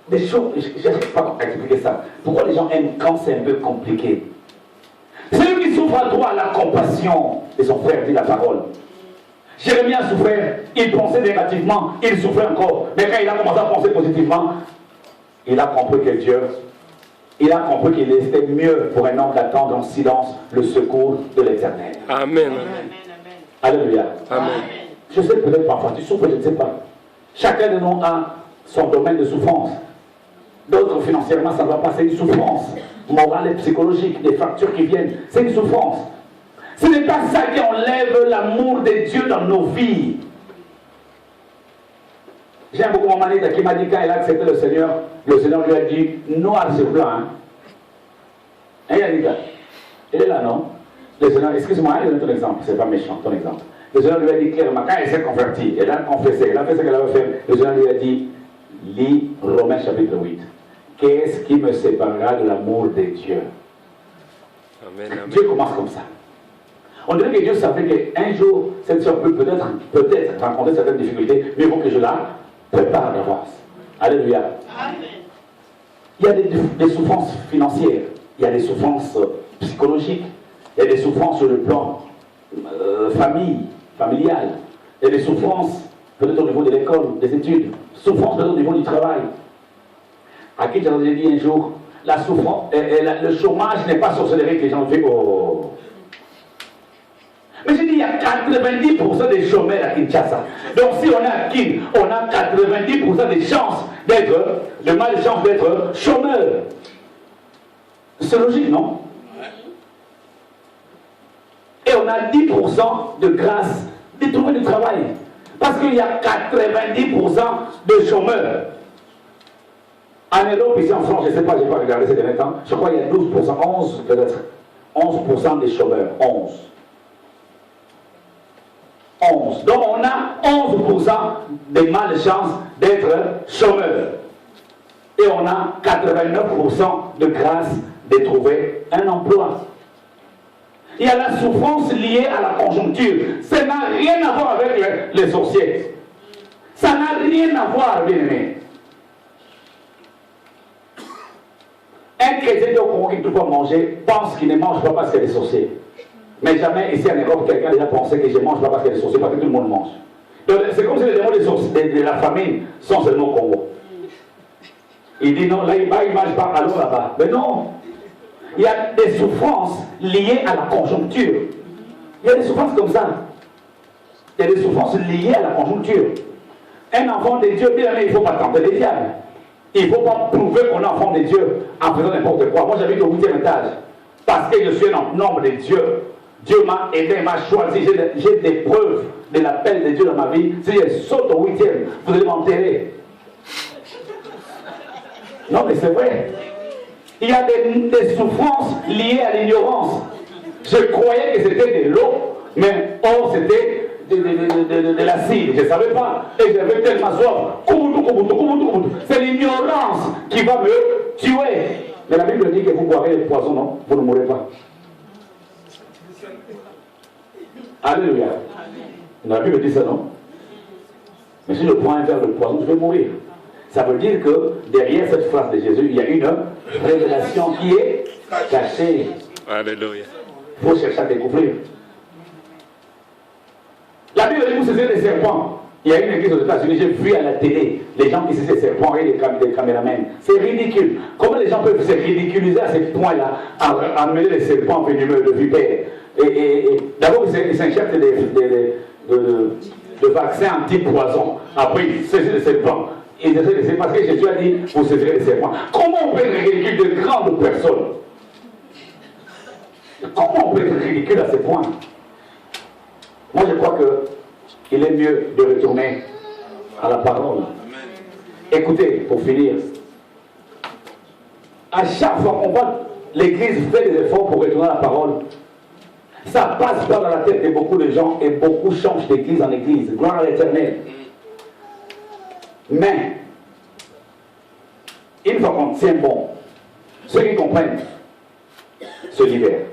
des choses, je n'arrive pas à expliquer ça. Pourquoi les gens aiment quand c'est un peu compliqué? Celui qui souffre a droit à la compassion de son frère, dit la parole. Jérémie a souffert, il pensait négativement, il souffrait encore. Mais quand il a commencé à penser positivement, il a compris que Dieu, il a compris qu'il était mieux pour un homme d'attendre en silence le secours de l'Éternel. Amen. Alléluia. Amen. Je sais peut-être parfois, tu souffres, je ne sais pas. Chacun de nous a son domaine de souffrance. D'autres financièrement, ça ne va pas, c'est une souffrance morale et psychologique, des factures qui viennent, c'est une souffrance. Ce n'est pas ça qui enlève l'amour de Dieu dans nos vies. J'aime beaucoup mon mari qui m'a dit quand il a accepté le Seigneur lui a dit noir sur blanc. Hein? Et il a dit là, il est là, non? Le Seigneur, excuse-moi, je donne ton exemple, c'est pas méchant, ton exemple. Le Seigneur lui a dit clairement, quand il s'est converti, elle a confessé, elle a fait ce qu'elle avait fait, le Seigneur lui a dit, lis Romains chapitre 8. Qu'est-ce qui me séparera de l'amour de Dieu? Amen, amen. Dieu commence comme ça. On dirait que Dieu savait qu'un jour, cette soeur peut peut-être rencontrer certaines difficultés, mais il faut que je la prépare d'avance. Alléluia. Amen. Il y a des souffrances financières, il y a des souffrances psychologiques, il y a des souffrances sur le plan familial, il y a des souffrances peut-être au niveau de l'école, des études, souffrances peut-être au niveau du travail. À qui j'ai dit un jour, la souffrance, le chômage n'est pas sorcellerie que les gens font. Oh. Mais j'ai dit, il y a 90% des chômeurs à Kinshasa. Donc si on est à Kin, on a 90% des chances d'être, de malchance d'être chômeur. C'est logique, non? Et on a 10% de grâce de trouver du travail. Parce qu'il y a 90% de chômeurs. En Europe, ici en France, je ne sais pas, je n'ai pas regardé ces derniers temps, je crois qu'il y a 12%, 11 peut-être, 11% des chômeurs, 11. 11. Donc on a 11% de malchance d'être chômeurs. Et on a 89% de grâce de trouver un emploi. Il y a la souffrance liée à la conjoncture. Ça n'a rien à voir avec les sorciers. Ça n'a rien à voir, bien aimé. Un chrétien au Congo qui ne peut pas manger pense qu'il ne mange pas parce qu'il y a des sorciers. Mais jamais ici en Europe, quelqu'un a déjà pensé que je ne mange pas parce qu'il y a des sorciers, parce que tout le monde mange. Donc c'est comme si les démons de la famine sont seulement au Congo. Il dit non, là il ne mange pas, allons là-bas. Mais non, il y a des souffrances liées à la conjoncture. Il y a des souffrances comme ça. Il y a des souffrances liées à la conjoncture. Un enfant de Dieu, bien aimé, il ne faut pas tenter les diables. Il ne faut pas prouver qu'on est enfant de Dieu en faisant n'importe quoi. Moi j'habite au 8e étage. Parce que je suis un homme de Dieu. Dieu m'a aidé, m'a choisi. J'ai des preuves de l'appel de Dieu dans ma vie. Si je saute au 8e, vous allez m'enterrer. Non mais c'est vrai. Il y a des souffrances liées à l'ignorance. Je croyais que c'était de l'eau, mais or c'était de l'acide. Je ne savais pas. Et j'avais tellement soif. C'est l'ignorance qui va me tuer. Mais la Bible dit que vous boirez le poison, non? Vous ne mourrez pas. Alléluia. La Bible dit ça, non? Mais si je prends un verre de poison, je vais mourir. Ça veut dire que derrière cette phrase de Jésus, il y a une révélation qui est cachée. Alléluia. Il faut chercher à découvrir. La Bible dit que vous saisissez des serpents. Il y a une église aux États-Unis, j'ai vu à la télé les gens qui saisissent des serpents et des caméramens. C'est ridicule. Comment les gens peuvent se ridiculiser à ce point-là, à amener les serpents venimeux de vipères? Et d'abord, ils s'injectent de vaccins anti-poison. Après, ils saisissent les serpents. Et c'est parce que Jésus a dit, vous saisirez les serpents. Comment on peut être ridicule de grandes personnes? Comment on peut être ridicule à ce point? Moi, je crois qu'il est mieux de retourner à la parole. Écoutez, pour finir, à chaque fois qu'on voit l'Église fait des efforts pour retourner à la parole, ça passe pas dans la tête de beaucoup de gens et beaucoup changent d'église en église. Gloire à l'Éternel. Mais, une fois qu'on tient bon, ceux qui comprennent se libèrent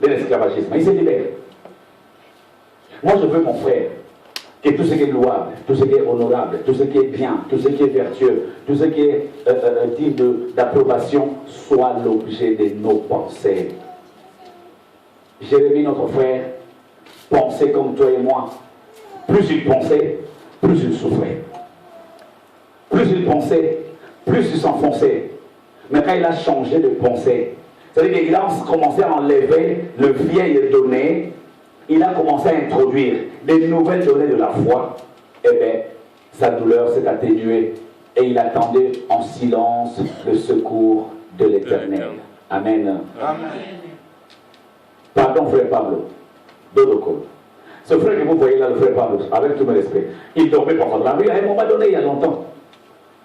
de l'esclavagisme. Ils se libèrent. Moi, je veux, mon frère, que tout ce qui est louable, tout ce qui est honorable, tout ce qui est bien, tout ce qui est vertueux, tout ce qui est digne d'approbation soit l'objet de nos pensées. Jérémie, notre frère, pensait comme toi et moi. Plus il pensait, plus il souffrait. Plus il pensait, plus il s'enfonçait. Mais quand il a changé de pensée, c'est-à-dire qu'il a commencé à enlever le vieil donné, il a commencé à introduire des nouvelles données de la foi, eh bien, sa douleur s'est atténuée et il attendait en silence le secours de l'Éternel. Amen. Amen. Pardon, frère Pablo. Dodoko. Ce frère que vous voyez là, le frère Pablo, avec tout mon respect, il dormait parfois dans la rue. À un moment donné, il y a longtemps,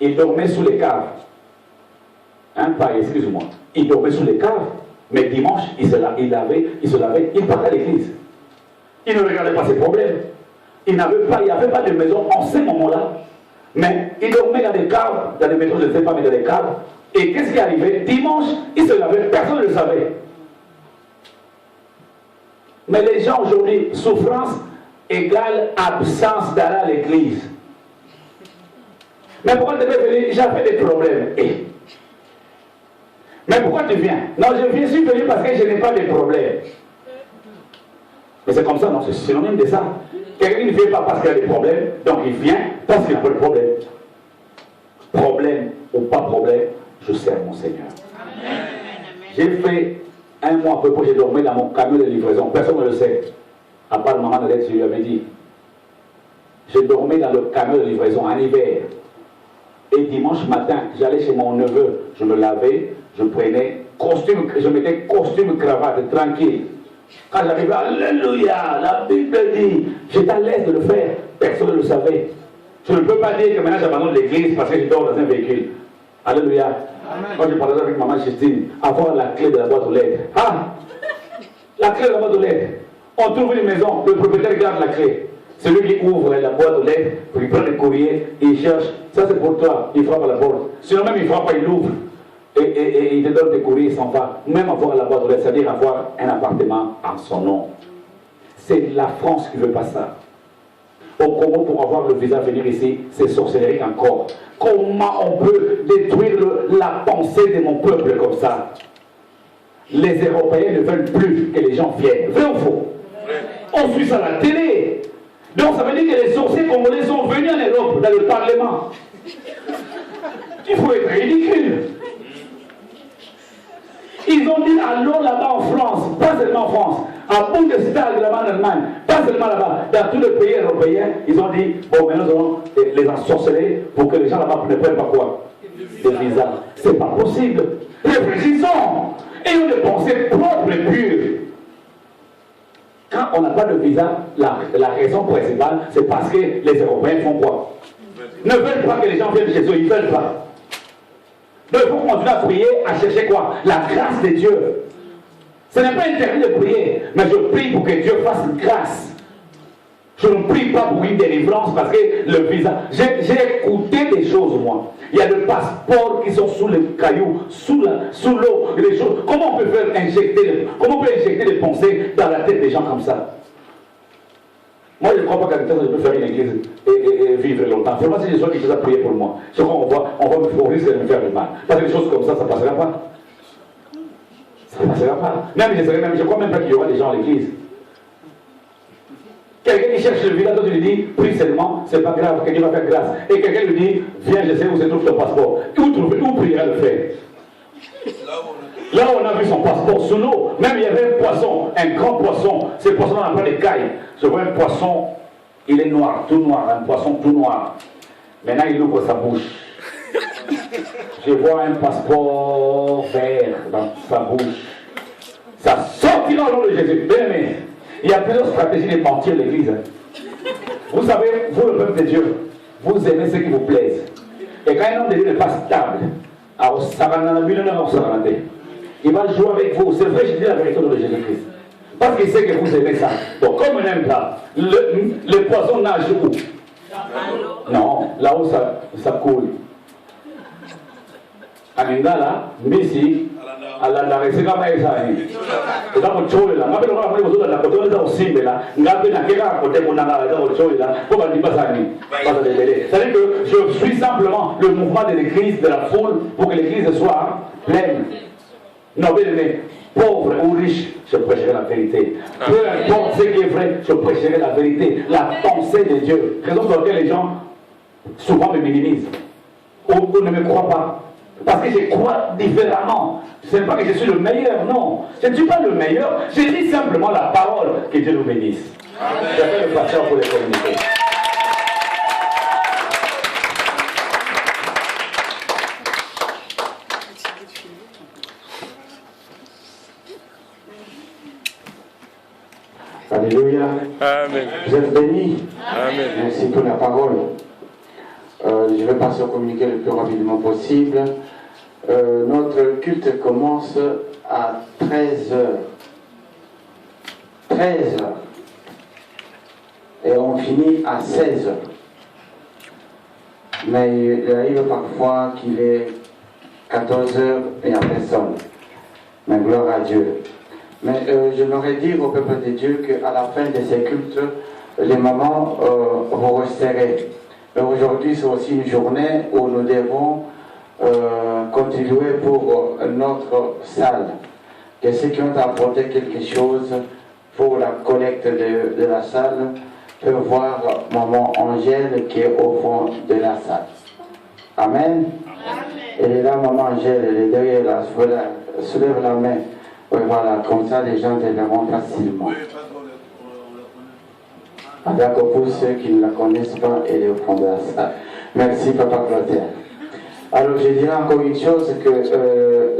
il dormait sous les caves. Excuse-moi. Il dormait sous les caves, mais dimanche, il se lavait, il partait à l'église. Il ne regardait pas ses problèmes. Il n'y avait pas de maison en ce moment-là. Mais il dormait dans des caves, dans des maisons, je ne sais pas, mais dans des caves. Et qu'est-ce qui arrivait? Dimanche, il se lavait, personne ne le savait. Mais les gens aujourd'hui, souffrance égale absence d'aller à l'église. Mais pourquoi tu devais venir? J'avais des problèmes. Mais pourquoi tu viens? Non, je suis venu parce que je n'ai pas de problèmes. Mais c'est comme ça, non, c'est synonyme de ça. Quelqu'un ne vient pas parce qu'il a des problèmes, donc il vient parce qu'il n'a pas de problème. Problème ou pas problème, je sers mon Seigneur. J'ai fait un mois à peu près, j'ai dormi dans mon camion de livraison. Personne ne le sait. À part maman de l'aide, je lui avais dit. J'ai dormi dans le camion de livraison en hiver. Et dimanche matin, j'allais chez mon neveu, je me lavais, je prenais costume, je mettais costume, cravate, tranquille. Quand j'arrive, alléluia, la Bible dit, j'étais à l'aise de le faire, personne ne le savait. Je ne peux pas dire que maintenant j'abandonne l'église parce que je dors dans un véhicule. Alléluia. Quand je parlais avec maman Justine, avoir la clé de la boîte aux lettres. Ah, la clé de la boîte aux lettres. On trouve une maison, le propriétaire garde la clé. Celui qui ouvre la boîte aux lettres, il prend le courrier, il cherche, ça c'est pour toi, il frappe à la porte. Sinon même il frappe pas, il l'ouvre. Et il te donne des courriers, il s'en va. Même avoir la boîte aux lettres, c'est-à-dire avoir un appartement en son nom. C'est la France qui veut pas ça. Au Congo, pour avoir le visa venir ici, c'est sorcellerie encore. Comment on peut détruire la pensée de mon peuple comme ça? Les Européens ne veulent plus que les gens viennent. Vrai ou faux? On suit ça à la télé. Donc ça veut dire que les sorciers congolais sont venus en Europe, dans le Parlement. Il faut être ridicule. Ils ont dit allons là-bas en France, pas seulement en France, à Bundestag là-bas en Allemagne, pas seulement là-bas, dans tous les pays européens, ils ont dit bon, maintenant nous allons les ensorceler pour que les gens là-bas ne prennent pas quoi? Des visas. C'est pas possible. Réfléchissons. Ayons des pensées propres et pures. Quand on n'a pas de visa, la raison principale, c'est parce que les Européens font quoi? Ne veulent pas que les gens viennent chez eux, ils ne veulent pas. Donc il faut continuer à prier, à chercher quoi? La grâce de Dieu. Ce n'est pas interdit de prier, mais je prie pour que Dieu fasse une grâce. Je ne prie pas pour une délivrance parce que le visa... J'ai écouté des choses, moi. Il y a des passeports qui sont sous les cailloux, sous l'eau, les choses. Comment on peut faire comment on peut injecter des pensées dans la tête des gens comme ça? Moi, je ne crois pas qu'à je peux faire une église et vivre longtemps. Il faut pas si des gens qui sont à prier pour moi. Je crois qu'on risque de me faire du mal. Parce que des choses comme ça ne passera pas. Ça ne passera pas. Je ne crois même pas qu'il y aura des gens à l'église. Quelqu'un qui cherche le village, d'autres lui dit, prie seulement, c'est pas grave, que Dieu va faire grâce. Et quelqu'un lui dit, viens, je sais où se trouve ton passeport. Où priera le faire? Là où on a vu son passeport sous l'eau, même il y avait un poisson, un grand poisson. Ce poisson n'a pas d'écailles. Je vois un poisson, il est noir, tout noir, un poisson tout noir. Maintenant il ouvre sa bouche. Je vois un passeport vert dans sa bouche. Ça sortira au nom de Jésus. Bien aimé, il y a plusieurs stratégies de mentir l'église. Vous savez, vous le peuple de Dieu, vous aimez ce qui vous plaise. Et quand un homme de Dieu n'est pas stable, il va jouer avec vous. C'est vrai, je dis la vérité au nom de Jésus-Christ. Parce qu'il sait que vous aimez ça. Donc comme on n'aime pas, le poisson nage où? Non, là-haut ça coule. À Lingala, Messi, à la c'est comme ça. C'est comme un choix là. Mais on va voir la côté de la Simbe là. Ngabe na kela côté mon nangala dans le choix là. Pourquoi on dit pas ça ni? Pas de délai. C'est-à-dire que je suis simplement le mouvement de l'église, de la foule, pour que l'église soit pleine. Non, mais pauvre ou riche, je prêcherai la vérité. Peu importe ce qui est vrai, je prêcherai la vérité. La pensée de Dieu. Raison pour laquelle les gens souvent me minimisent. Ou ne me croient pas. Parce que je crois différemment. Ce n'est pas que je suis le meilleur, non. Je ne suis pas le meilleur. Je dis simplement la parole. Que Dieu nous bénisse. J'appelle le pasteur pour les communiquer. Alléluia. Amen. Vous êtes bénis. Amen. Merci pour la parole. Je vais passer au communiqué le plus rapidement possible. Notre culte commence à 13h. 13h. Et on finit à 16h. Mais il arrive parfois qu'il est 14h et il n'y a personne. Mais gloire à Dieu. Mais j'aimerais dire au peuple de Dieu qu'à la fin de ces cultes, les mamans vont resserrer. Aujourd'hui, c'est aussi une journée où nous devons contribuer pour notre salle. Que ceux qui ont apporté quelque chose pour la collecte de la salle peuvent voir maman Angèle qui est au fond de la salle. Amen. Elle est là, maman Angèle, elle est derrière là, soulève la main. Oui, voilà, comme ça les gens te verront facilement. D'accord, pour ceux qui ne la connaissent pas, elle est au fond de la salle. Merci, Papa Clotaire. Alors, je dirais encore une chose, que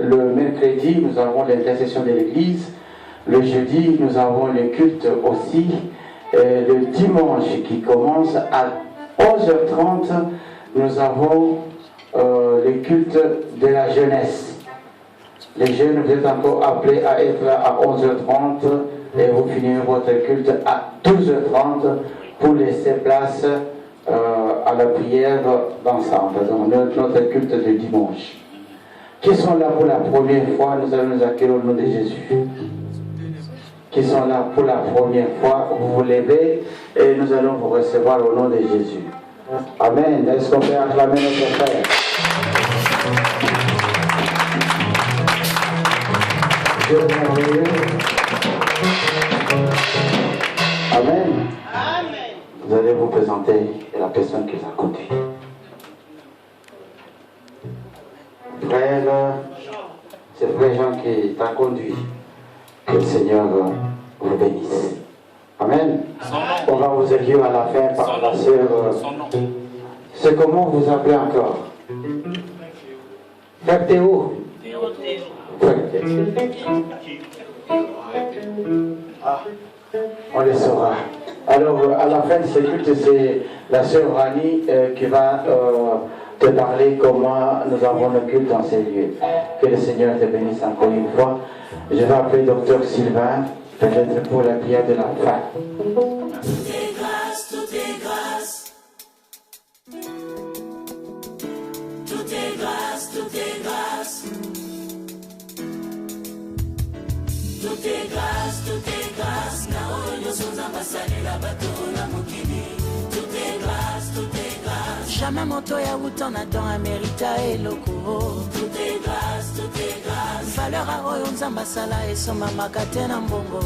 le mercredi, nous avons l'intercession de l'Église. Le jeudi, nous avons le culte aussi. Le dimanche qui commence à 11h30, nous avons le culte de la jeunesse. Les jeunes, vous êtes encore appelés à être là à 11h30 et vous finirez votre culte à 12h30 pour laisser place à la prière d'ensemble, notre culte de dimanche. Qui sont là pour la première fois? Nous allons nous accueillir au nom de Jésus. Qui sont là pour la première fois? Vous vous levez et nous allons vous recevoir au nom de Jésus. Amen. Est-ce qu'on peut acclamer notre frère? Dieu est merveilleux. Amen. Amen. Vous allez vous présenter la personne qui vous a conduit. Frère, c'est frère Jean qui t'a conduit. Que le Seigneur vous bénisse. Amen. On va vous aider à la fin par la sœur. C'est comment vous appelez encore? Frère Théo. Frère Théo. Ah, on les saura. Alors, à la fin de ce culte, c'est la sœur Rani qui va te parler comment nous avons le culte dans ces lieux. Que le Seigneur te bénisse encore une fois. Je vais appeler Docteur Sylvain, peut-être pour la prière de la fin. Tout est grâce, tout est grâce. Tout est grâce, tout est grâce. Tout est grâce, tout est grâce. Naoyo Suza Masani la Batuna Mukini. Tout est grâce, tout est grâce. Jamais moto ya utona dans Amerita et Loko. Tout est grâce, tout est grâce. Valeur à Oyo Nzamba Sala et Soma Makatena Mbongo.